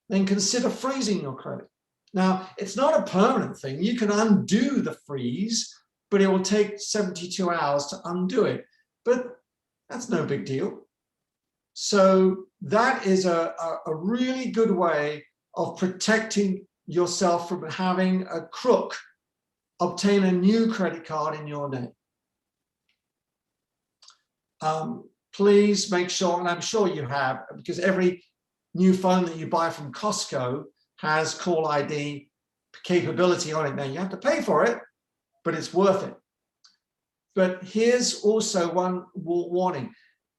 then consider freezing your credit. Now, it's not a permanent thing. You can undo the freeze, but it will take 72 hours to undo it. But that's no big deal. So that is a really good way of protecting yourself from having a crook obtain a new credit card in your name. Please make sure, and I'm sure you have, because every new phone that you buy from Costco has call ID capability on it. Now you have to pay for it, but it's worth it. But here's also one warning.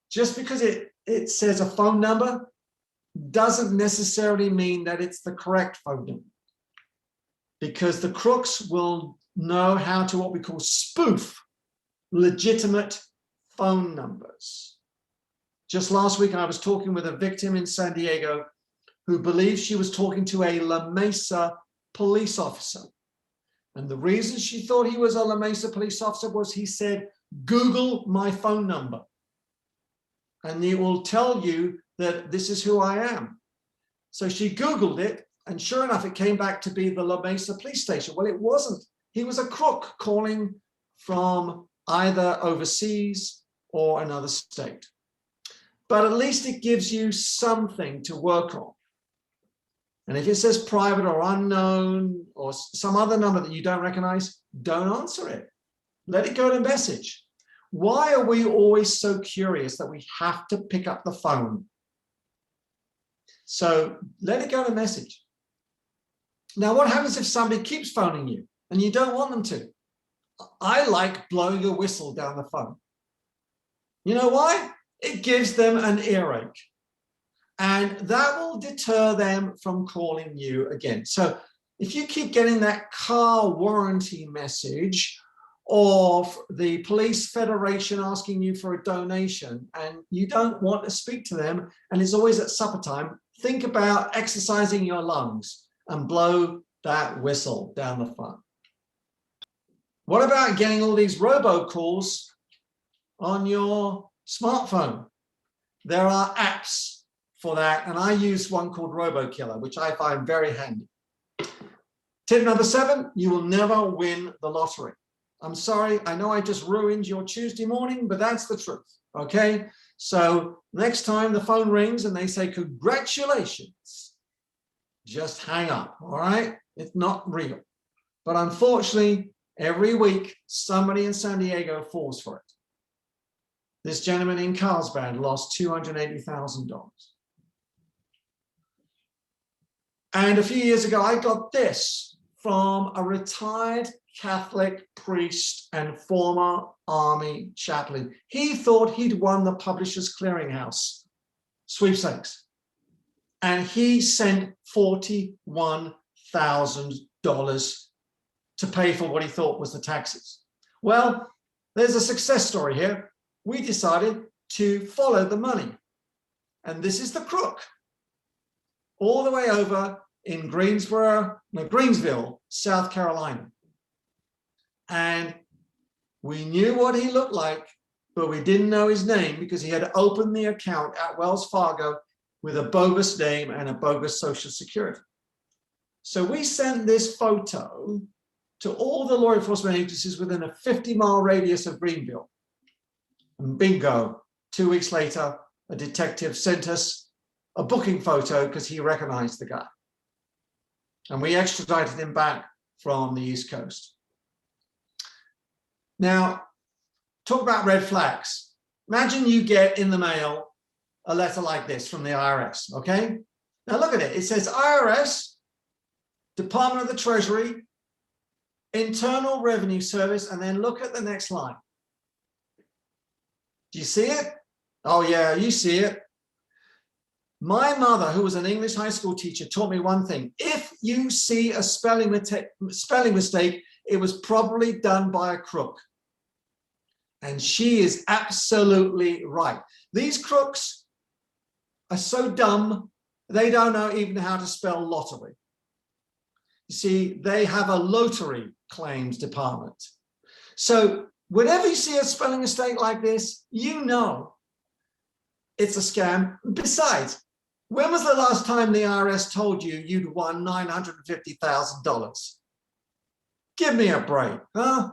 Just because it says a phone number doesn't necessarily mean that it's the correct phone number, because the crooks will know how to what we call spoof legitimate phone numbers. Just last week, I was talking with a victim in San Diego who believed she was talking to a La Mesa police officer. And the reason she thought he was a La Mesa police officer was he said, "Google my phone number, and it will tell you that this is who I am." So she Googled it, and sure enough, it came back to be the La Mesa police station. Well, it wasn't. He was a crook calling from either overseas or another state. But at least it gives you something to work on. And if it says private or unknown or some other number that you don't recognize, don't answer it. Let it go to message. Why are we always so curious that we have to pick up the phone? So let it go to message. Now, what happens if somebody keeps phoning you and you don't want them to? I like blowing a whistle down the phone. You know why? It gives them an earache. And that will deter them from calling you again. So if you keep getting that car warranty message or the police federation asking you for a donation and you don't want to speak to them and it's always at supper time, think about exercising your lungs and blow that whistle down the phone. What about getting all these robocalls on your smartphone? There are apps for that, and I use one called RoboKiller, which I find very handy. Tip number 7, you will never win the lottery. I'm sorry, I know I just ruined your Tuesday morning, but that's the truth, okay? So next time the phone rings and they say, congratulations, just hang up, all right? It's not real. But unfortunately, every week, somebody in San Diego falls for it. This gentleman in Carlsbad lost $280,000. And a few years ago, I got this from a retired Catholic priest and former army chaplain. He thought he'd won the Publishers Clearinghouse sweepstakes. And he sent $41,000 to pay for what he thought was the taxes. Well, there's a success story here. We decided to follow the money. And this is the crook. All the way over in Greensville, South Carolina. And we knew what he looked like, but we didn't know his name because he had opened the account at Wells Fargo with a bogus name and a bogus social security. So we sent this photo to all the law enforcement agencies within a 50-mile radius of Greenville. And bingo, 2 weeks later, a detective sent us a booking photo because he recognized the guy. And we extradited him back from the East Coast. Now, talk about red flags. Imagine you get in the mail a letter like this from the IRS, okay? Now look at it. It says IRS, Department of the Treasury, Internal Revenue Service, and then look at the next line. Do you see it? Oh yeah, you see it. My mother, who was an English high school teacher, taught me one thing. If you see a spelling mistake, it was probably done by a crook. And she is absolutely right. These crooks are so dumb, they don't know even how to spell lottery. You see, they have a lottery claims department. So whenever you see a spelling mistake like this, you know it's a scam. Besides, when was the last time the IRS told you you'd won $950,000? Give me a break, huh?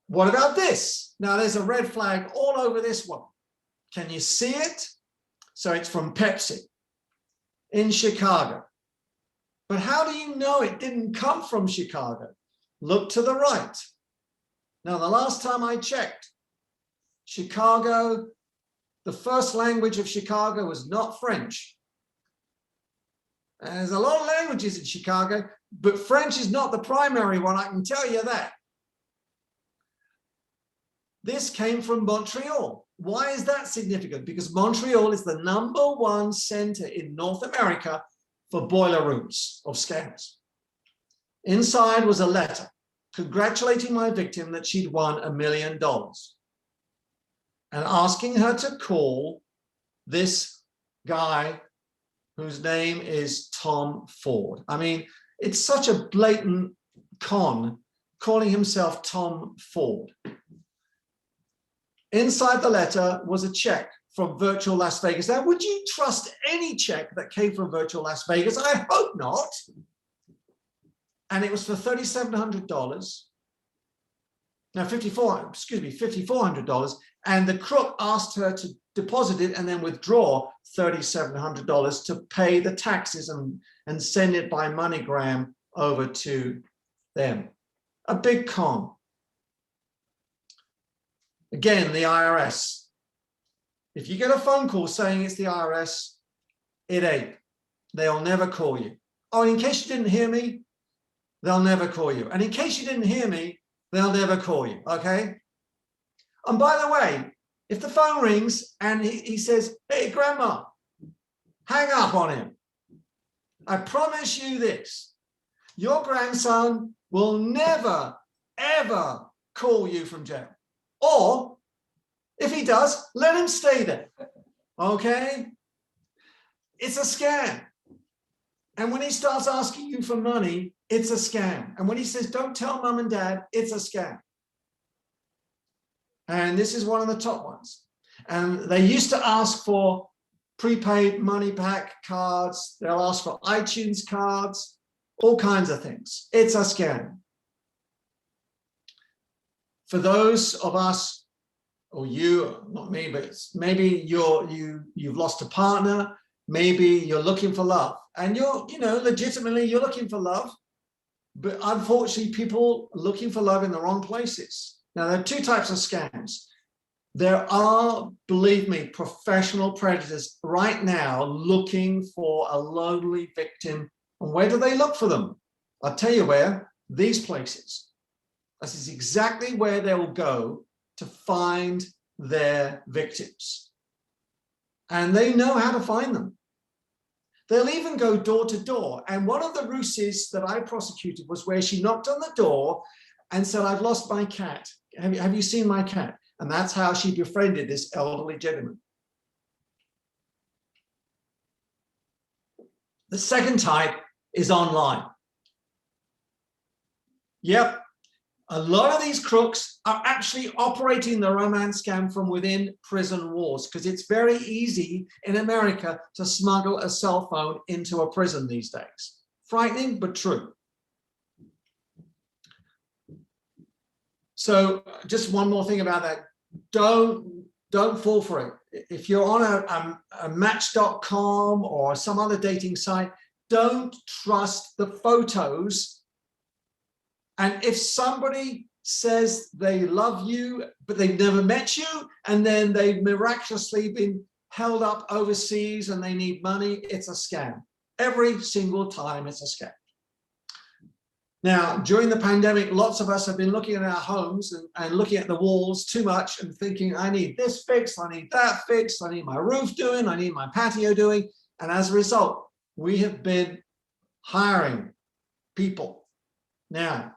What about this? Now there's a red flag all over this one. Can you see it? So it's from Pepsi in Chicago. But how do you know it didn't come from Chicago? Look to the right. Now, the last time I checked, Chicago, the first language of Chicago was not French. And there's a lot of languages in Chicago, but French is not the primary one, I can tell you that. This came from Montreal. Why is that significant? Because Montreal is the #1 center in North America for boiler rooms of scams. Inside was a letter congratulating my victim that she'd won $1 million and asking her to call this guy whose name is Tom Ford. I mean, it's such a blatant con, calling himself Tom Ford. Inside the letter was a check from virtual Las Vegas. Now, would you trust any check that came from virtual Las Vegas? I hope not. And it was for $3,700. Now, $5,400. And the crook asked her to deposit it and then withdraw $3,700 to pay the taxes and send it by MoneyGram over to them. A big con. Again, the IRS. If you get a phone call saying it's the IRS, it ain't. They'll never call you. Oh, in case you didn't hear me, they'll never call you. And in case you didn't hear me, they'll never call you, okay? And by the way, if the phone rings and he says, hey, grandma, hang up on him. I promise you this, your grandson will never, ever call you from jail. Or if he does, let him stay there, okay? It's a scam. And when he starts asking you for money, it's a scam. And when he says, don't tell mom and dad, it's a scam. And this is one of the top ones. And they used to ask for prepaid money back cards. They'll ask for iTunes cards, all kinds of things. It's a scam. For those of us, or you, not me, but maybe you've lost a partner, maybe you're looking for love, and legitimately you're looking for love, but unfortunately people are looking for love in the wrong places. Now, there are two types of scams. There are, believe me, professional predators right now looking for a lonely victim. And where do they look for them? I'll tell you where, these places. This is exactly where they will go to find their victims. And they know how to find them. They'll even go door to door. And one of the ruses that I prosecuted was where she knocked on the door and said, "I've lost my cat. Have you seen my cat?" And that's how she befriended this elderly gentleman. The second type is online. Yep. A lot of these crooks are actually operating the romance scam from within prison walls, because it's very easy in America to smuggle a cell phone into a prison these days. Frightening, but true. So just one more thing about that. Don't fall for it. If you're on a Match.com or some other dating site, don't trust the photos. And if somebody says they love you, but they've never met you, and then they've miraculously been held up overseas and they need money, it's a scam. Every single time it's a scam. Now, during the pandemic, lots of us have been looking at our homes and looking at the walls too much and thinking, I need this fixed, I need that fixed, I need my roof doing, I need my patio doing. And as a result, we have been hiring people. Now,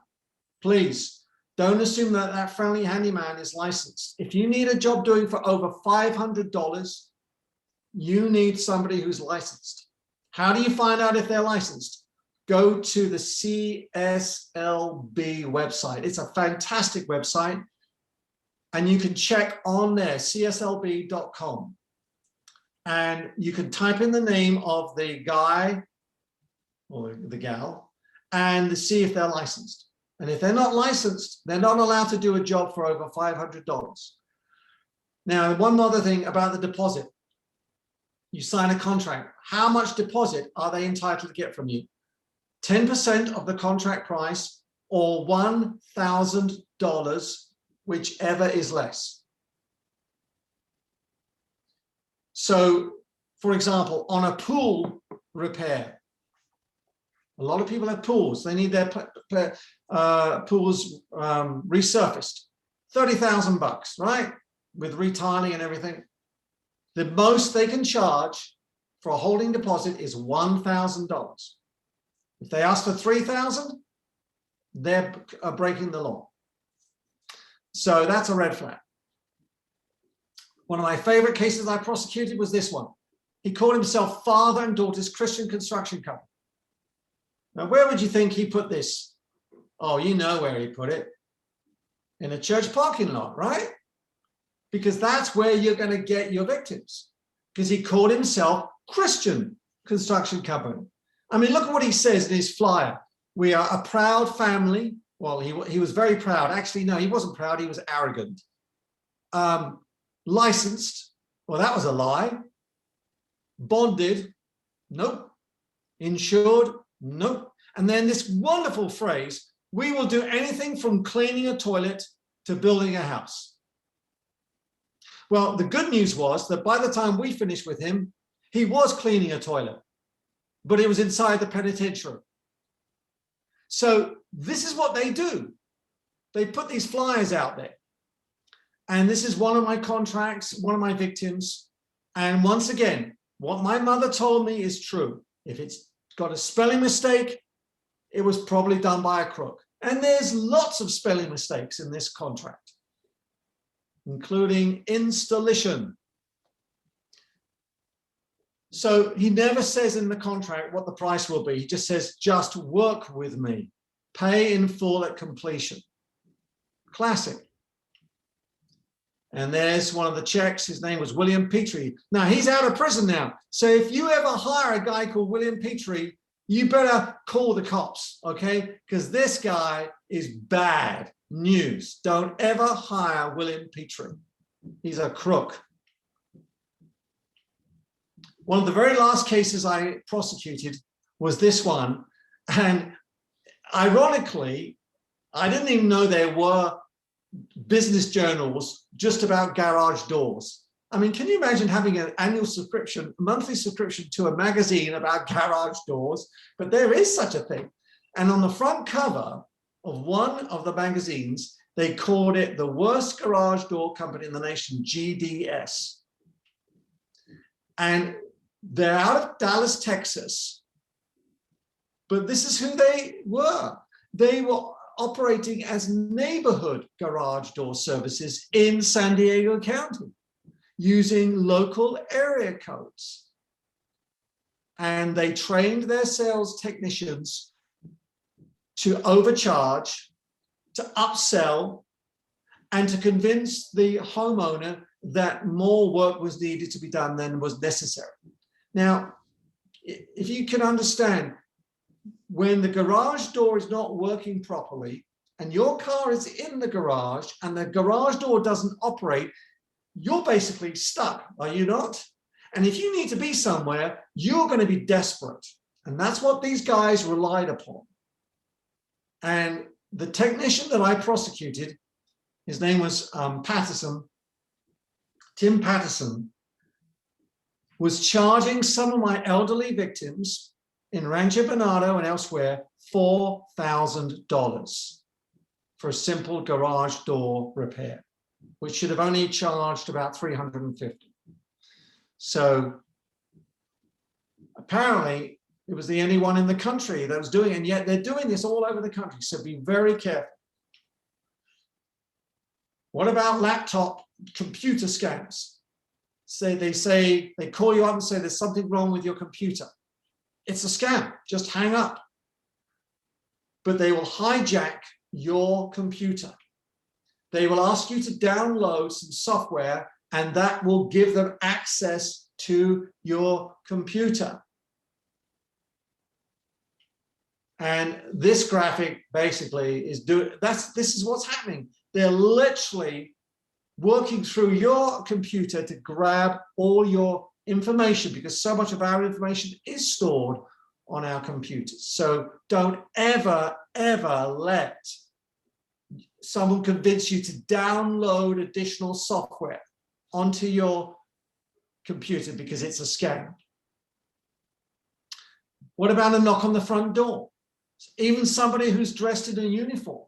please don't assume that that friendly handyman is licensed. If you need a job doing for over $500, you need somebody who's licensed. How do you find out if they're licensed? Go to the CSLB website. It's a fantastic website. And you can check on there, cslb.com. And you can type in the name of the guy or the gal and see if they're licensed. And if they're not licensed, they're not allowed to do a job for over $500. Now, one other thing about the deposit. You sign a contract. How much deposit are they entitled to get from you? 10% of the contract price or $1,000, whichever is less. So, for example, on a pool repair, a lot of people have pools. They need their pools resurfaced. $30,000, right? With retiling and everything. The most they can charge for a holding deposit is $1,000. If they ask for $3,000, they're breaking the law. So that's a red flag. One of my favorite cases I prosecuted was this one. He called himself Father and Daughter's Christian Construction Company. Now, where would you think he put this? Oh, you know where he put it. In a church parking lot, right? Because that's where you're going to get your victims. Because he called himself Christian Construction Company. I mean, look at what he says in his flyer. We are a proud family. Well, he was very proud. Actually, no, he wasn't proud. He was arrogant. Licensed. Well, that was a lie. Bonded. Nope. Insured. Nope. And then this wonderful phrase, we will do anything from cleaning a toilet to building a house. Well, the good news was that by the time we finished with him, he was cleaning a toilet, but it was inside the penitentiary. So this is what they do. They put these flyers out there. And this is one of my contracts, one of my victims. And once again, what my mother told me is true. If it's got a spelling mistake, it was probably done by a crook. And there's lots of spelling mistakes in this contract, including installation. So he never says in the contract what the price will be. He just says, just work with me, pay in full at completion. Classic. And there's one of the checks. His name was William Petrie. Now, he's out of prison now. So if you ever hire a guy called William Petrie, you better call the cops, okay? Because this guy is bad news. Don't ever hire William Petrie. He's a crook. One of the very last cases I prosecuted was this one. And ironically, I didn't even know there were business journals just about garage doors. I mean, can you imagine having an annual subscription, monthly subscription to a magazine about garage doors? But there is such a thing. And on the front cover of one of the magazines. They called it the worst garage door company in the nation, GDS. And they're out of Dallas, Texas. But this is who they were. They were operating as neighborhood garage door services in San Diego County, using local area codes. And they trained their sales technicians to overcharge, to upsell, and to convince the homeowner that more work was needed to be done than was necessary. Now, if you can understand, when the garage door is not working properly and your car is in the garage and the garage door doesn't operate, you're basically stuck, are you not? And if you need to be somewhere, you're going to be desperate. And that's what these guys relied upon. And the technician that I prosecuted, his name was Tim Patterson, was charging some of my elderly victims in Rancho Bernardo and elsewhere $4,000 for a simple garage door repair, which should have only charged about $350. So apparently it was the only one in the country that was doing it, and yet they're doing this all over the country. So be very careful. What about laptop computer scams? They call you up and say there's something wrong with your computer. It's a scam, just hang up. But they will hijack your computer. They will ask you to download some software, and that will give them access to your computer. And this graphic basically is this is what's happening. They're literally working through your computer to grab all your information, because so much of our information is stored on our computers. So don't ever, ever let someone convince you to download additional software onto your computer, because it's a scam. What about a knock on the front door? Even somebody who's dressed in a uniform,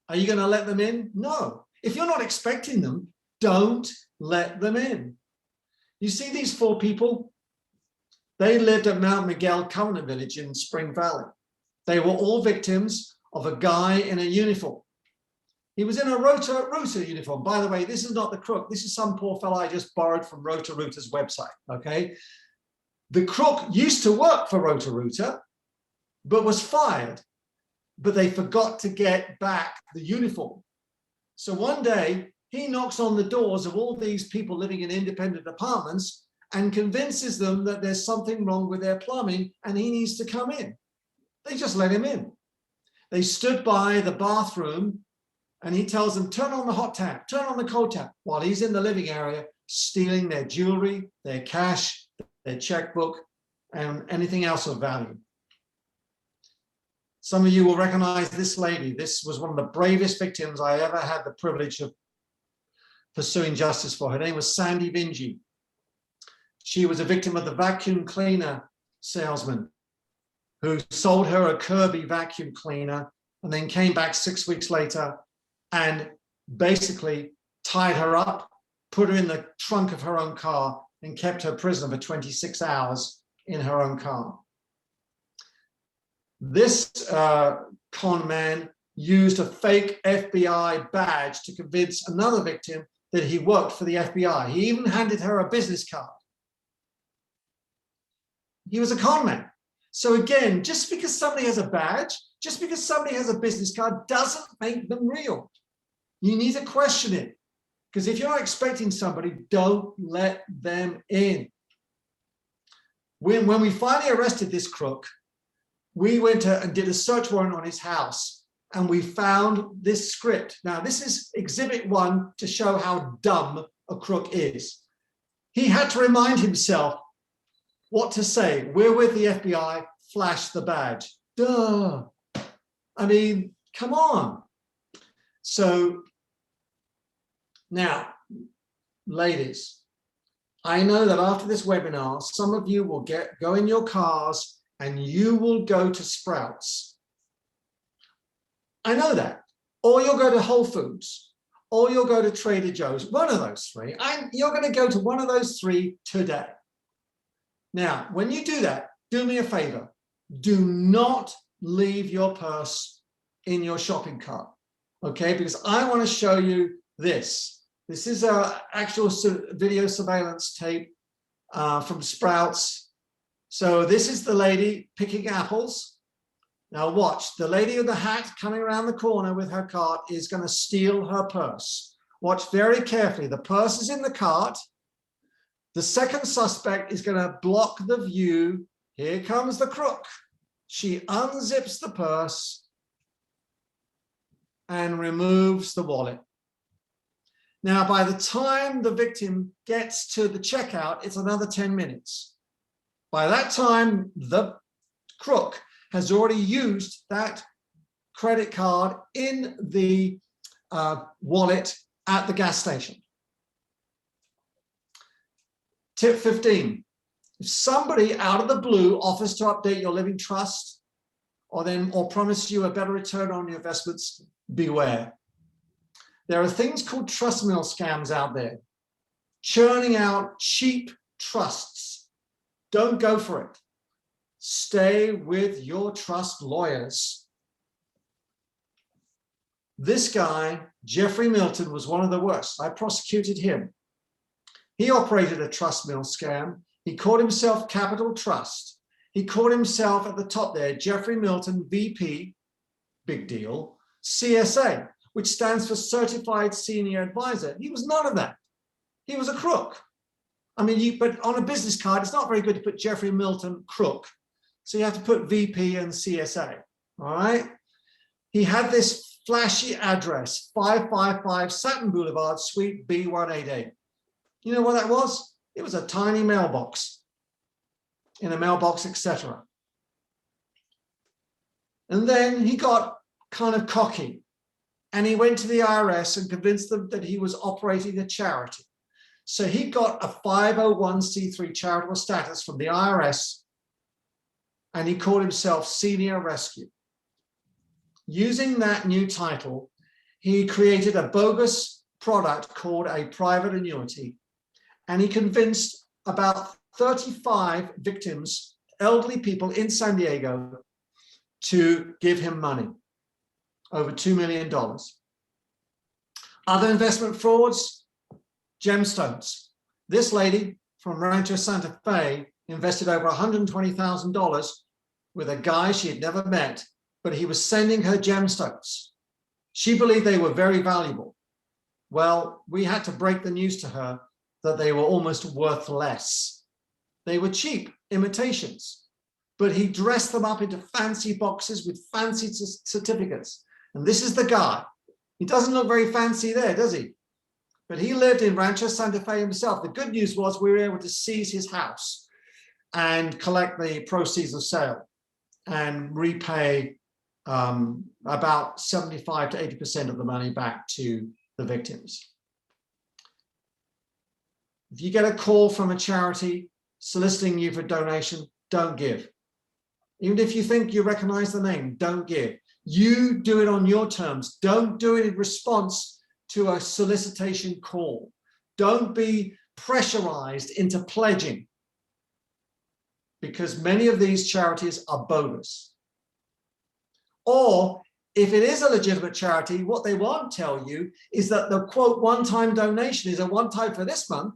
are you going to let them in? No. If you're not expecting them, don't let them in. You see these four people? They lived at Mount Miguel Covenant Village in Spring Valley. They were all victims of a guy in a uniform. He was in a Roto-Rooter uniform. By the way, this is not the crook. This is some poor fellow I just borrowed from Roto-Rooter's website, okay? The crook used to work for Roto-Rooter, but was fired. But they forgot to get back the uniform. So one day, he knocks on the doors of all these people living in independent apartments and convinces them that there's something wrong with their plumbing and he needs to come in. They just let him in. They stood by the bathroom and he tells them, turn on the hot tap, turn on the cold tap, while he's in the living area stealing their jewelry, their cash, their checkbook, and anything else of value. Some of you will recognize this lady. This was one of the bravest victims I ever had the privilege of pursuing justice for. Her name was Sandy Vinci. She was a victim of the vacuum cleaner salesman who sold her a Kirby vacuum cleaner and then came back 6 weeks later and basically tied her up, put her in the trunk of her own car, and kept her prisoner for 26 hours in her own car. This con man used a fake FBI badge to convince another victim that he worked for the FBI. He even handed her a business card. He was a con man. So again, just because somebody has a badge, just because somebody has a business card doesn't make them real. You need to question it. Because if you're not expecting somebody, don't let them in. When we finally arrested this crook, we went and did a search warrant on his house, and we found this script. Now, this is exhibit 1 to show how dumb a crook is. He had to remind himself what to say. We're with the FBI, flash the badge. Duh. I mean, come on. So now, ladies, I know that after this webinar, some of you will go in your cars and you will go to Sprouts I know that. Or you'll go to Whole Foods, or you'll go to Trader Joe's, one of those three. You're going to go to one of those three today. Now, when you do that, do me a favor. Do not leave your purse in your shopping cart, okay? Because I want to show you this. This is an actual video surveillance tape from Sprouts. So this is the lady picking apples. Now watch, the lady with the hat coming around the corner with her cart is going to steal her purse. Watch very carefully. The purse is in the cart. The second suspect is going to block the view. Here comes the crook. She unzips the purse and removes the wallet. Now, by the time the victim gets to the checkout, it's another 10 minutes. By that time, the crook has already used that credit card in the wallet at the gas station. Tip 15, if somebody out of the blue offers to update your living trust or promise you a better return on your investments, beware. There are things called trust mill scams out there, churning out cheap trusts. Don't go for it. Stay with your trust lawyers. This guy, Jeffrey Milton, was one of the worst. I prosecuted him. He operated a trust mill scam. He called himself Capital Trust. He called himself at the top there, Jeffrey Milton, VP, big deal, CSA, which stands for Certified Senior Advisor. He was none of that. He was a crook. I mean, but on a business card, it's not very good to put Jeffrey Milton crook. So you have to put VP and CSA, all right? He had this flashy address, 555 Satin Boulevard, Suite B188. You know what that was? It was a tiny mailbox in a mailbox, etc. And then he got kind of cocky and he went to the IRS and convinced them that he was operating a charity. So he got a 501c3 charitable status from the IRS and he called himself Senior Rescue. Using that new title, he created a bogus product called a private annuity, and he convinced about 35 victims, elderly people in San Diego, to give him money, over $2 million. Other investment frauds, gemstones. This lady from Rancho Santa Fe invested over $120,000 with a guy she had never met, but he was sending her gemstones. She believed they were very valuable. Well, we had to break the news to her that they were almost worth less. They were cheap imitations, but he dressed them up into fancy boxes with fancy certificates. And this is the guy. He doesn't look very fancy there, does he? But he lived in Rancho Santa Fe himself. The good news was we were able to seize his house and collect the proceeds of sale and repay about 75 to 80% of the money back to the victims. If you get a call from a charity soliciting you for donation, don't give. Even if you think you recognize the name, don't give. You do it on your terms. Don't do it in response to a solicitation call. Don't be pressurized into pledging, because many of these charities are bogus. Or if it is a legitimate charity, what they won't tell you is that the quote one-time donation is a one-time for this month,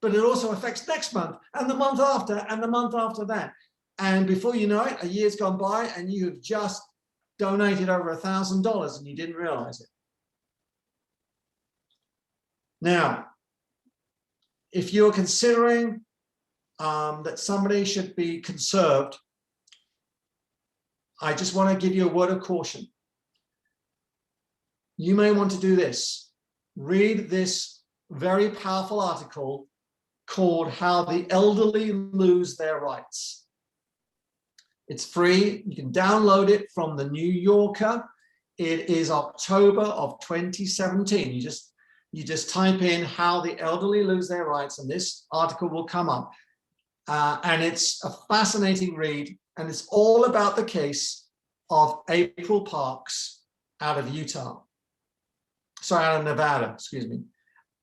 but it also affects next month and the month after and the month after that. And before you know it, a year's gone by and you have just donated over $1,000 and you didn't realize it. Now, if you're considering that somebody should be conserved, I just want to give you a word of caution. You may want to do this. Read this very powerful article called How the Elderly Lose Their Rights. It's free. You can download it from the New Yorker. It is October of 2017. You just type in How the Elderly Lose Their Rights and this article will come up. And it's a fascinating read. And it's all about the case of April Parks out of Utah. Sorry, out of Nevada, excuse me.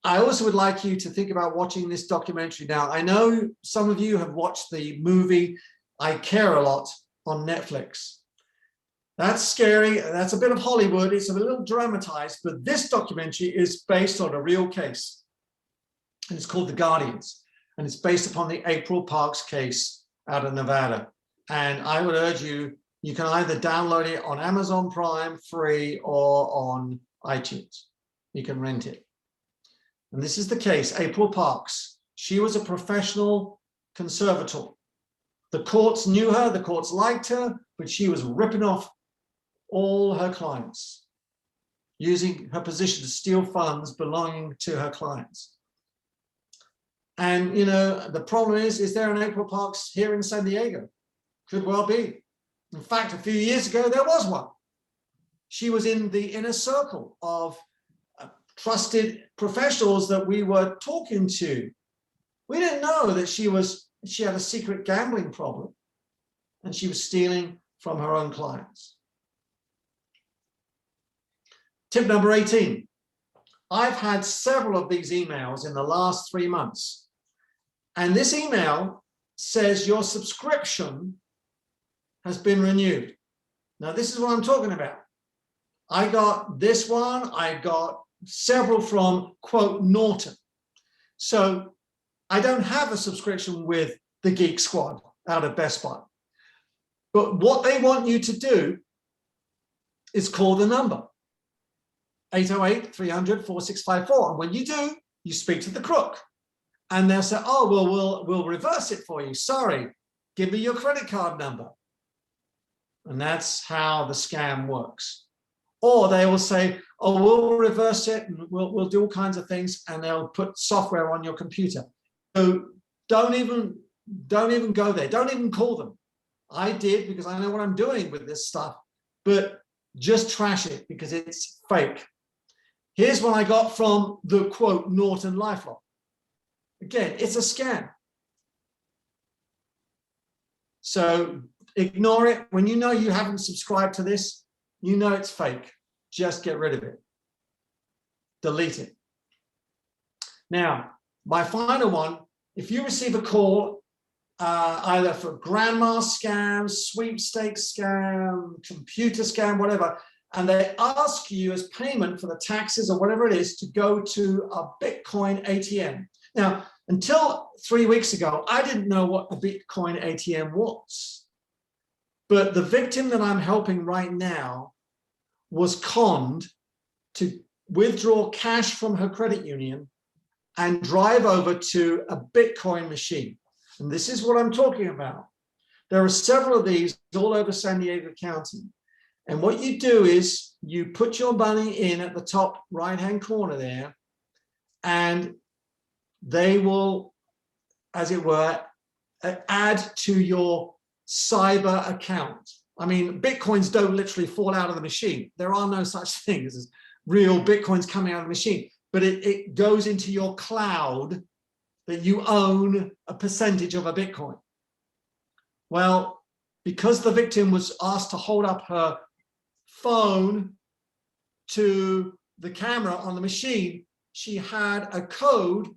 I also would like you to think about watching this documentary. Now, I know some of you have watched the movie I Care a Lot on Netflix. That's scary. That's a bit of Hollywood. It's a little dramatized, but this documentary is based on a real case. And it's called The Guardians. And it's based upon the April Parks case out of Nevada. And I would urge you, you can either download it on Amazon Prime free or on iTunes. You can rent it. And this is the case, April Parks. She was a professional conservator. The courts knew her, the courts liked her, but she was ripping off all her clients, using her position to steal funds belonging to her clients. And, you know, the problem is there an April Parks here in San Diego? Could well be. In fact, a few years ago, there was one. She was in the inner circle of trusted professionals that we were talking to. We didn't know that she had a secret gambling problem and she was stealing from her own clients. Tip number 18. I've had several of these emails in the last 3 months. And this email says your subscription has been renewed. Now, this is what I'm talking about. I got this one. I got several from, quote, Norton. So I don't have a subscription with the Geek Squad out of Best Buy. But what they want you to do is call the number, 808-300-4654. And when you do, you speak to the crook. And they'll say, oh, well, we'll reverse it for you. Sorry, give me your credit card number. And that's how the scam works. Or they will say, oh, we'll reverse it and we'll do all kinds of things, and they'll put software on your computer. So don't even go there. Don't even call them. I did because I know what I'm doing with this stuff, but just trash it because it's fake. Here's what I got from the, quote, Norton LifeLock. Again, it's a scam. So ignore it. When you know you haven't subscribed to this, you know it's fake. Just get rid of it. Delete it. Now, my final one, if you receive a call, either for grandma scam, sweepstakes scam, computer scam, whatever, and they ask you as payment for the taxes or whatever it is to go to a Bitcoin ATM. Now, until 3 weeks ago, I didn't know what a Bitcoin ATM was. But the victim that I'm helping right now was conned to withdraw cash from her credit union and drive over to a Bitcoin machine. And this is what I'm talking about. There are several of these all over San Diego County. And what you do is you put your money in at the top right-hand corner there, and they will, as it were, add to your cyber account. I mean, Bitcoins don't literally fall out of the machine. There are no such things as real Bitcoins coming out of the machine, but it goes into your cloud that you own a percentage of a Bitcoin. Well, because the victim was asked to hold up her phone to the camera on the machine, she had a code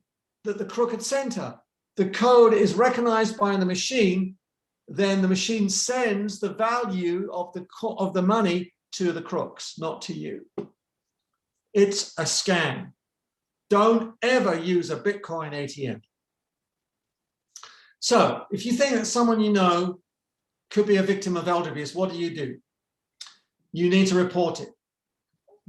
that the crook had sent her. The code is recognized by the machine. Then the machine sends the value of the money to the crooks, not to you. It's a scam. Don't ever use a Bitcoin ATM. So if you think that someone you know could be a victim of elder abuse, what do? You need to report it.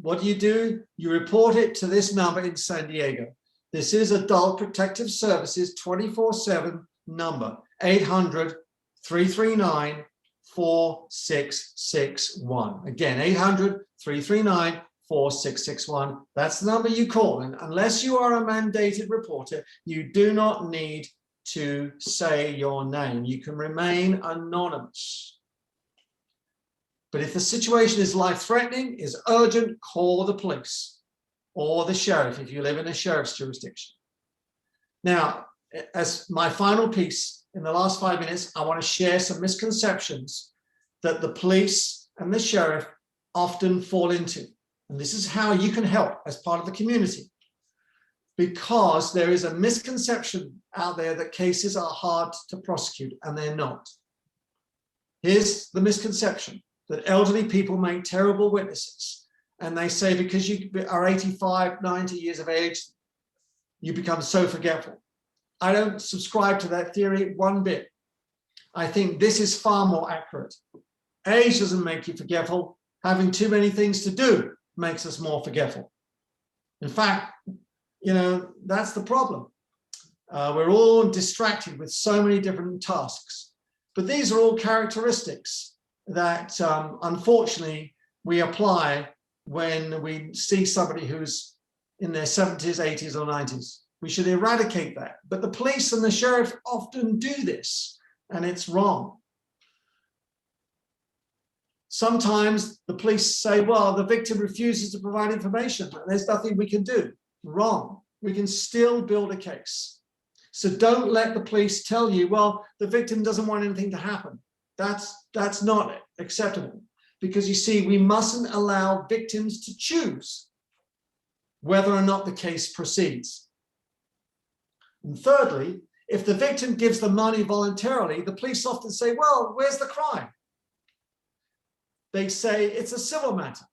What do? You report it to this number in San Diego. This is Adult Protective Services 24/7 number, 800-339-4661. Again, 800-339-4661. That's the number you call. And unless you are a mandated reporter, you do not need to say your name. You can remain anonymous. But if the situation is life-threatening, is urgent, call the police or the sheriff if you live in a sheriff's jurisdiction. Now, as my final piece, in the last 5 minutes, I want to share some misconceptions that the police and the sheriff often fall into. And this is how you can help as part of the community. Because there is a misconception out there that cases are hard to prosecute, and they're not. Here's the misconception, that elderly people make terrible witnesses. And they say because you are 85, 90 years of age, you become so forgetful. I don't subscribe to that theory one bit. I think this is far more accurate. Age doesn't make you forgetful. Having too many things to do makes us more forgetful. In fact, you know, that's the problem. We're all distracted with so many different tasks. But these are all characteristics that, unfortunately, we apply when we see somebody who's in their 70s, 80s, or 90s. We should eradicate that. But the police and the sheriff often do this, and it's wrong. Sometimes the police say, well, the victim refuses to provide information, and there's nothing we can do. Wrong. We can still build a case. So don't let the police tell you, well, the victim doesn't want anything to happen. That's not acceptable. Because you see, we mustn't allow victims to choose whether or not the case proceeds. And thirdly, if the victim gives the money voluntarily, the police often say, well, where's the crime? They say it's a civil matter.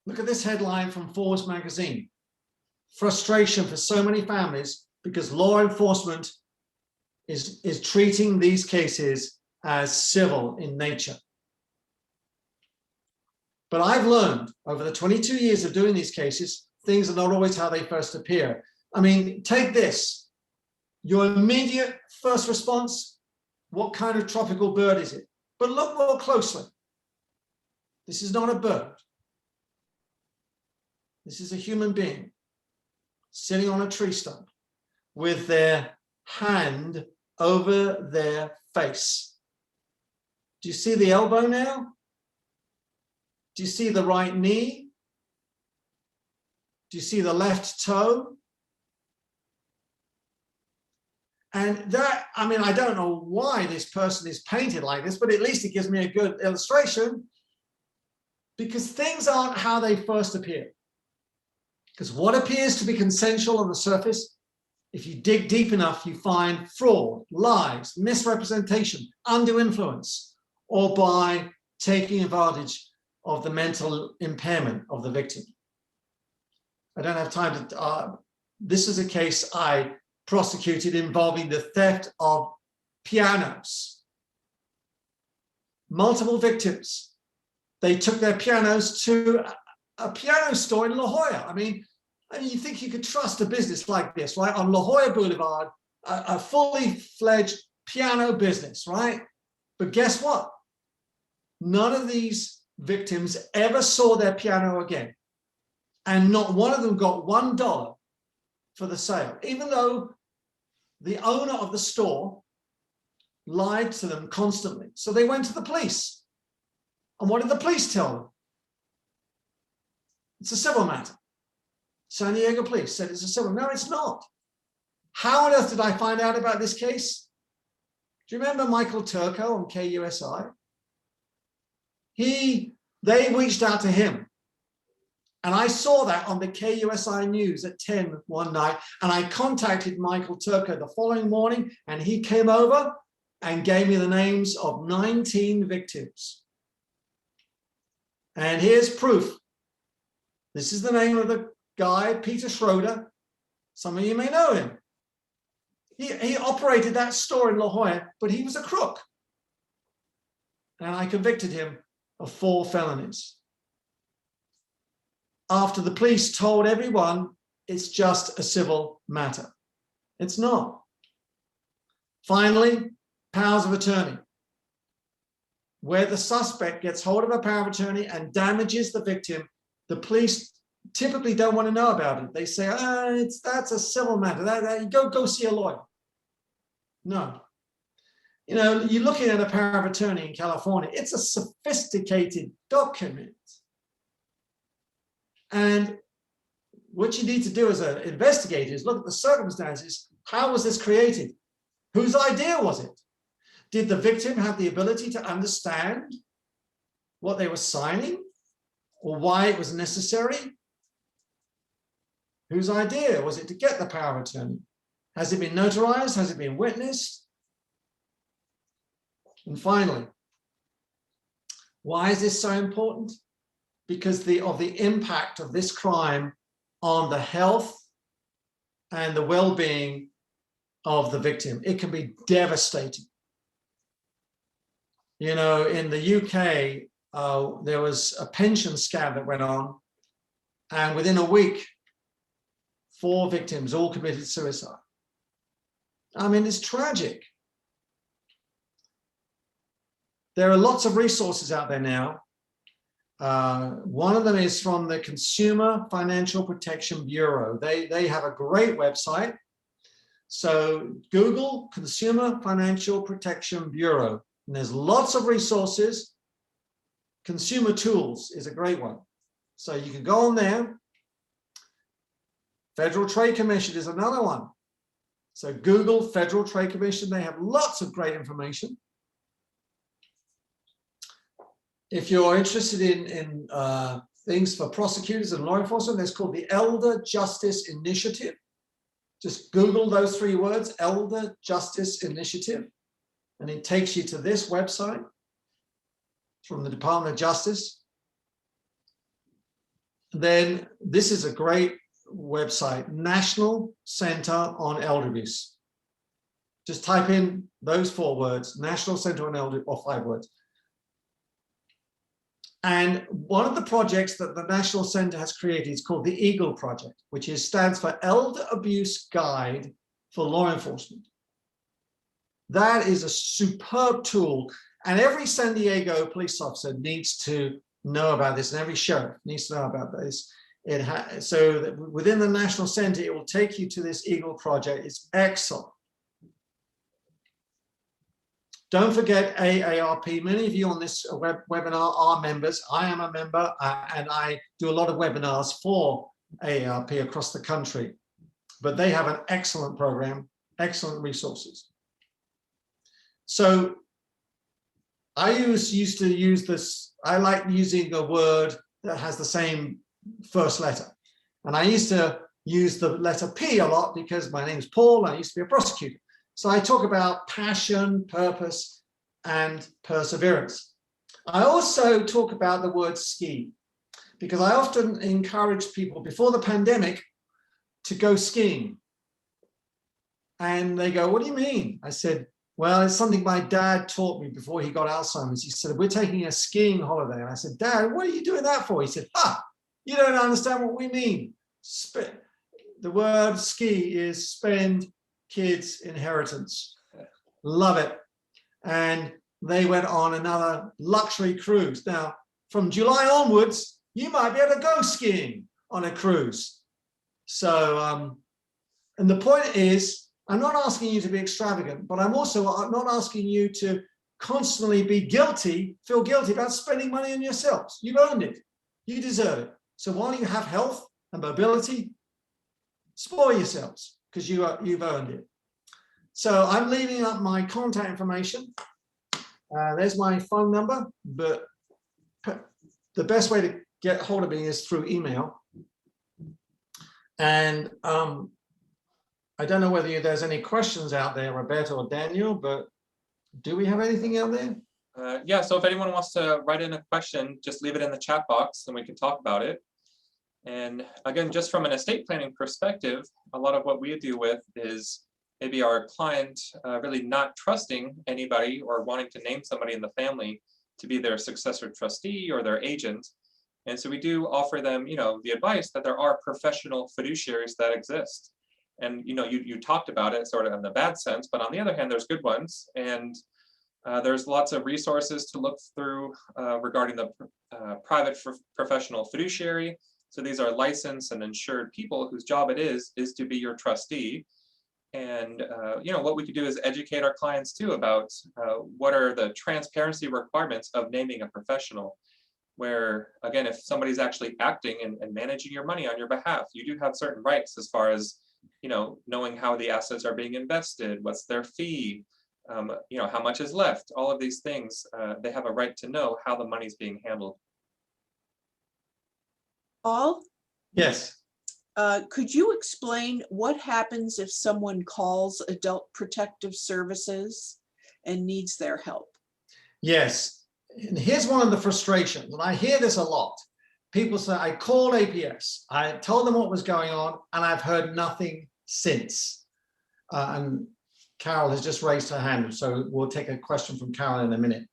Look at this headline from Forbes magazine. Frustration for so many families because law enforcement is treating these cases as civil in nature. But I've learned over the 22 years of doing these cases, things are not always how they first appear. I mean, take this. Your immediate first response, what kind of tropical bird is it? But look more closely. This is not a bird. This is a human being sitting on a tree stump with their hand over their face. Do you see the elbow now? Do you see the right knee? Do you see the left toe? And that, I mean, I don't know why this person is painted like this, but at least it gives me a good illustration, because things aren't how they first appear. Because what appears to be consensual on the surface, if you dig deep enough, you find fraud, lies, misrepresentation, undue influence, or by taking advantage of the mental impairment of the victim. I don't have time to, this is a case I prosecuted involving the theft of pianos. Multiple victims. They took their pianos to a piano store in La Jolla. I mean, you think you could trust a business like this, right? On La Jolla Boulevard, a fully fledged piano business, right? But guess what? None of these victims ever saw their piano again. And not one of them got $1 for the sale, even though the owner of the store lied to them constantly. So they went to the police. And what did the police tell them? It's a civil matter. San Diego police said it's a civil. No, it's not. How on earth did I find out about this case? Do you remember Michael Turco on KUSI? They reached out to him. And I saw that on the KUSI News at 10 one night. And I contacted Michael Turco the following morning, and he came over and gave me the names of 19 victims. And here's proof. This is the name of the guy, Peter Schroeder. Some of you may know him. He operated that store in La Jolla, but he was a crook. And I convicted him of 4 felonies. After the police told everyone it's just a civil matter. It's not. Finally, powers of attorney. Where the suspect gets hold of a power of attorney and damages the victim, the police typically don't want to know about it. They say, that's a civil matter. Go see a lawyer. No. You know, you're looking at a power of attorney in California. It's a sophisticated document. And what you need to do as an investigator is look at the circumstances. How was this created? Whose idea was it? Did the victim have the ability to understand what they were signing or why it was necessary? Whose idea was it to get the power of attorney? Has it been notarized? Has it been witnessed? And finally, why is this so important? Because of the impact of this crime on the health and the well-being of the victim. It can be devastating. You know, in the UK, there was a pension scam that went on, and within a week, 4 victims all committed suicide. I mean, it's tragic. There are lots of resources out there now. One of them is from the Consumer Financial Protection Bureau. They have a great website. So Google Consumer Financial Protection Bureau, and there's lots of resources. Consumer Tools is a great one. So you can go on there. Federal Trade Commission is another one. So Google Federal Trade Commission, they have lots of great information. If you're interested in things for prosecutors and law enforcement, there's called the Elder Justice Initiative. Just Google those 3 words, Elder Justice Initiative, and it takes you to this website from the Department of Justice. Then this is a great website, National Center on Elder Abuse. Just type in those 4 words, National Center on Elder, or 5 words. And one of the projects that the National Center has created is called the EAGLE Project, which stands for Elder Abuse Guide for Law Enforcement. That is a superb tool, and every San Diego police officer needs to know about this, and every sheriff needs to know about this. So that within the National Center, it will take you to this EAGLE Project. It's excellent. Don't forget AARP. Many of you on this webinar are members. I am a member, and I do a lot of webinars for AARP across the country. But they have an excellent program, excellent resources. So I used to use this. I like using a word that has the same first letter. And I used to use the letter P a lot because my name is Paul. I used to be a prosecutor. So I talk about passion, purpose, and perseverance. I also talk about the word ski, because I often encourage people before the pandemic to go skiing. And they go, what do you mean? I said, well, it's something my dad taught me before he got Alzheimer's. He said, we're taking a skiing holiday. And I said, Dad, what are you doing that for? He said, you don't understand what we mean. The word ski is spend kids' inheritance. Love it. And they went on another luxury cruise. Now, from July onwards, you might be able to go skiing on a cruise. So, and the point is, I'm not asking you to be extravagant, but I'm also not asking you to constantly be feel guilty about spending money on yourselves. You've earned it. You deserve it. So while you have health and mobility, spoil yourselves because you've earned it. So I'm leaving up my contact information. There's my phone number, but the best way to get hold of me is through email. And I don't know whether there's any questions out there, Roberta or Daniel, but do we have anything out there? Yeah, so if anyone wants to write in a question, just leave it in the chat box and we can talk about it. And again, just from an estate planning perspective, a lot of what we deal with is maybe our client really not trusting anybody or wanting to name somebody in the family to be their successor trustee or their agent. And so we do offer them, the advice that there are professional fiduciaries that exist. And, you talked about it sort of in the bad sense, but on the other hand, there's good ones. And there's lots of resources to look through regarding the private professional fiduciary. So these are licensed and insured people whose job it is to be your trustee. And what we could do is educate our clients too about what are the transparency requirements of naming a professional, where again, if somebody's actually acting and managing your money on your behalf, you do have certain rights as far as knowing how the assets are being invested, what's their fee, how much is left, all of these things, they have a right to know how the money's being handled. Paul, Yes. could you explain what happens if someone calls Adult Protective Services and needs their help? Yes. And here's one of the frustrations, and I hear this a lot. People say, I called APS, I told them what was going on, and I've heard nothing since. And Carol has just raised her hand, so we'll take a question from Carol in a minute.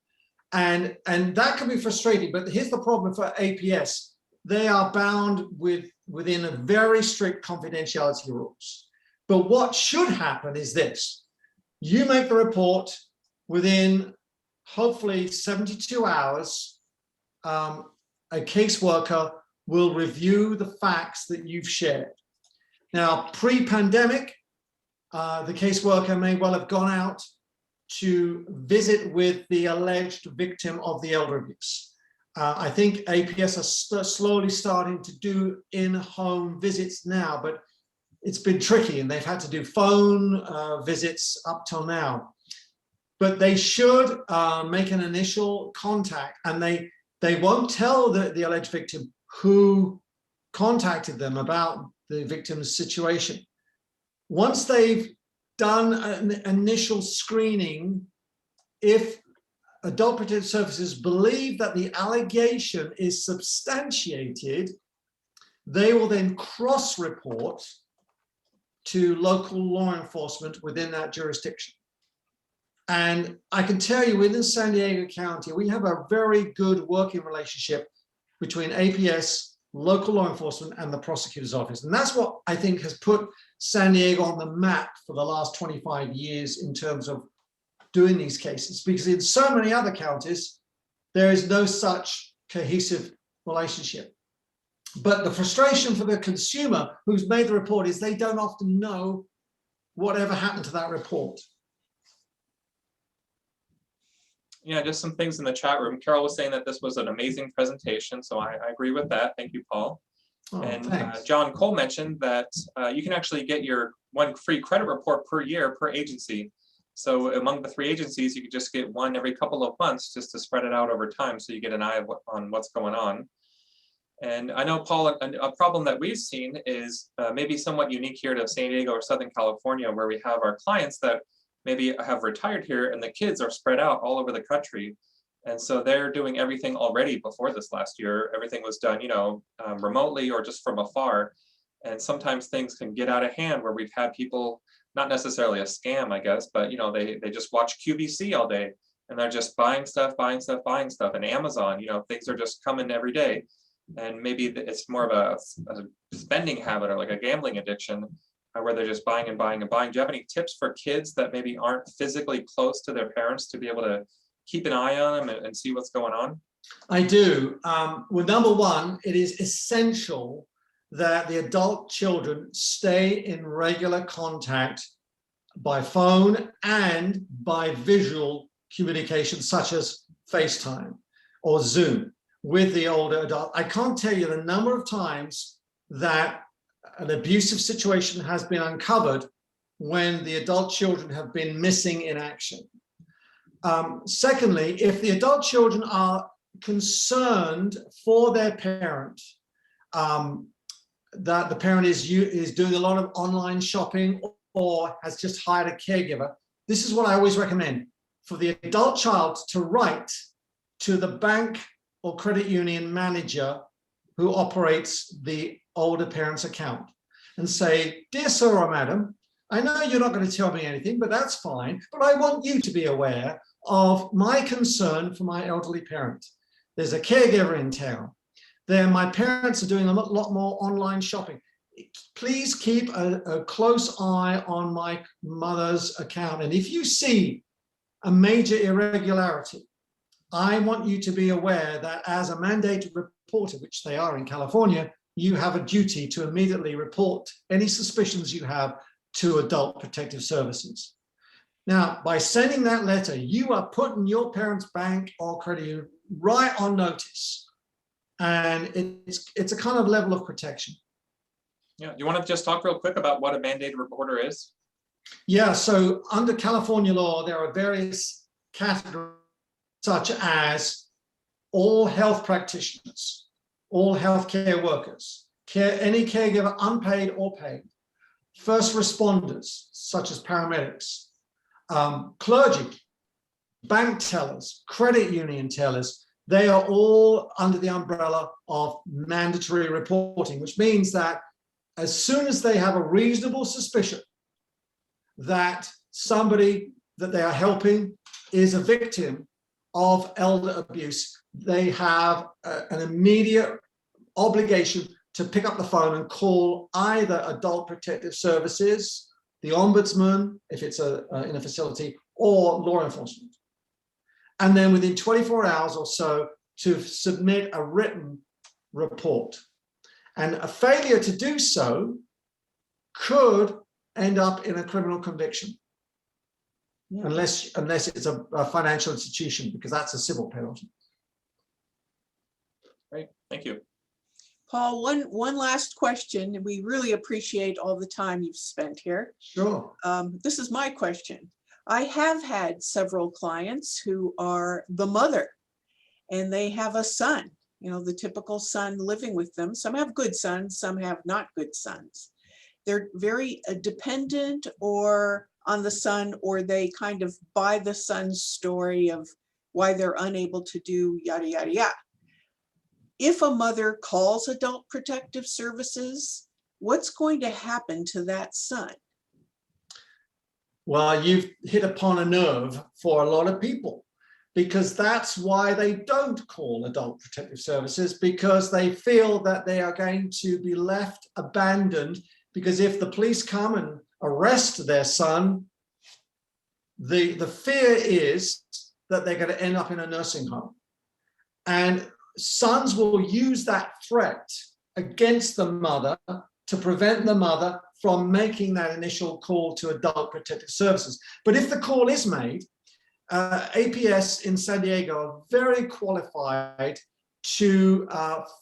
And that can be frustrating, but here's the problem for APS. They are bound within a very strict confidentiality rules. But what should happen is this. You make the report within, hopefully, 72 hours. A caseworker will review the facts that you've shared. Now, pre-pandemic, the caseworker may well have gone out to visit with the alleged victim of the elder abuse. I think APS are slowly starting to do in-home visits now, but it's been tricky and they've had to do phone visits up till now. But they should make an initial contact, and they won't tell the alleged victim who contacted them about the victim's situation. Once they've done an initial screening, if Adult Protective Services believe that the allegation is substantiated, they will then cross-report to local law enforcement within that jurisdiction. And I can tell you, within San Diego County, we have a very good working relationship between APS, local law enforcement, and the prosecutor's office. And that's what I think has put San Diego on the map for the last 25 years in terms of doing these cases, because in so many other counties, there is no such cohesive relationship. But the frustration for the consumer who's made the report is they don't often know whatever happened to that report. Yeah, just some things in the chat room. Carol was saying that this was an amazing presentation, so I agree with that. Thank you, Paul. Oh, And thanks. John Cole mentioned that you can actually get your one free credit report per year per agency. So among the 3 agencies, you could just get one every couple of months just to spread it out over time, so you get an eye on what's going on. And I know, Paul, a problem that we've seen is maybe somewhat unique here to San Diego or Southern California, where we have our clients that maybe have retired here and the kids are spread out all over the country. And so they're doing everything already before this last year. Everything was done, remotely or just from afar. And sometimes things can get out of hand where we've had people, not necessarily a scam, I guess, but they just watch QVC all day and they're just buying stuff. And Amazon, things are just coming every day. And maybe it's more of a spending habit or like a gambling addiction, where they're just buying and buying and buying. Do you have any tips for kids that maybe aren't physically close to their parents to be able to keep an eye on them and see what's going on? I do. Well, number one, it is essential that the adult children stay in regular contact by phone and by visual communication, such as FaceTime or Zoom with the older adult. I can't tell you the number of times that an abusive situation has been uncovered when the adult children have been missing in action. Secondly, if the adult children are concerned for their parent, that the parent is doing a lot of online shopping or has just hired a caregiver, this is what I always recommend: for the adult child to write to the bank or credit union manager who operates the older parent's account and say, "Dear sir or madam, I know you're not going to tell me anything, but that's fine, but I want you to be aware of my concern for my elderly parent. There's a caregiver in town. My parents are doing a lot more online shopping. Please keep a close eye on my mother's account. And if you see a major irregularity, I want you to be aware that as a mandated reporter, which they are in California, you have a duty to immediately report any suspicions you have to Adult Protective Services." Now, by sending that letter, you are putting your parents' bank or credit union right on notice. And it's a kind of level of protection. Yeah, do you want to just talk real quick about what a mandated reporter is? Yeah, so under California law, there are various categories, such as all health practitioners, all healthcare workers, any caregiver, unpaid or paid, first responders, such as paramedics, clergy, bank tellers, credit union tellers. They are all under the umbrella of mandatory reporting, which means that as soon as they have a reasonable suspicion that somebody that they are helping is a victim of elder abuse, they have an immediate obligation to pick up the phone and call either Adult Protective Services, the Ombudsman, if it's in a facility, or law enforcement. And then within 24 hours or so to submit a written report. And a failure to do so could end up in a criminal conviction. Yeah. Unless it's a financial institution, because that's a civil penalty. Great, thank you. Paul, one last question. We really appreciate all the time you've spent here. Sure. This is my question. I have had several clients who are the mother, and they have a son, you know, the typical son living with them. Some have good sons, some have not good sons. They're very dependent or on the son, or they kind of buy the son's story of why they're unable to do yada, yada, yada. If a mother calls Adult Protective Services, what's going to happen to that son? Well, you've hit upon a nerve for a lot of people, because that's why they don't call Adult Protective Services, because they feel that they are going to be left abandoned, because if the police come and arrest their son, the fear is that they're going to end up in a nursing home. And sons will use that threat against the mother to prevent the mother from making that initial call to Adult Protective Services. But if the call is made, APS in San Diego are very qualified to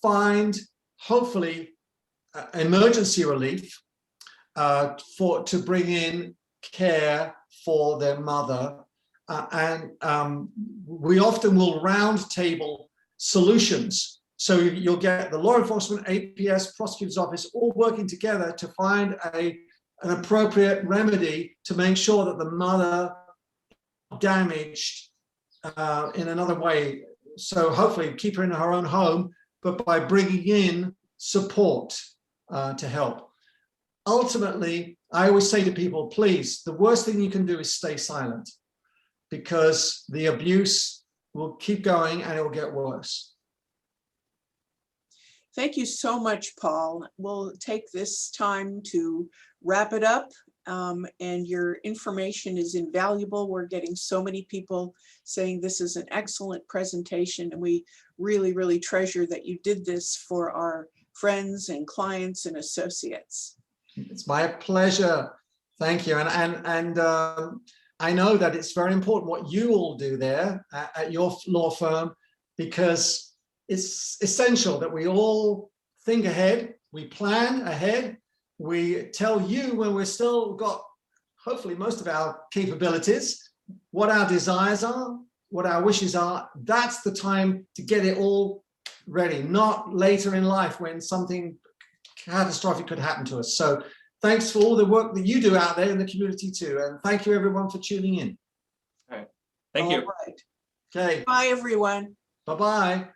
find, hopefully, emergency relief to bring in care for their mother. We often will round table solutions. So you'll get the law enforcement, APS, prosecutor's office, all working together to find an appropriate remedy to make sure that the mother damaged in another way. So hopefully keep her in her own home, but by bringing in support to help. Ultimately, I always say to people, please, the worst thing you can do is stay silent, because the abuse will keep going and it will get worse. Thank you so much, Paul. We'll take this time to wrap it up, and your information is invaluable. We're getting so many people saying this is an excellent presentation, and we really, really treasure that you did this for our friends and clients and associates. It's my pleasure. Thank you. And I know that it's very important what you all do there at your law firm, because it's essential that we all think ahead, we plan ahead, we tell you when we're still got, hopefully, most of our capabilities, what our desires are, what our wishes are. That's the time to get it all ready, not later in life when something catastrophic could happen to us. So thanks for all the work that you do out there in the community too. And thank you everyone for tuning in. All right. Thank you. All right. Okay. Bye, everyone. Bye-bye.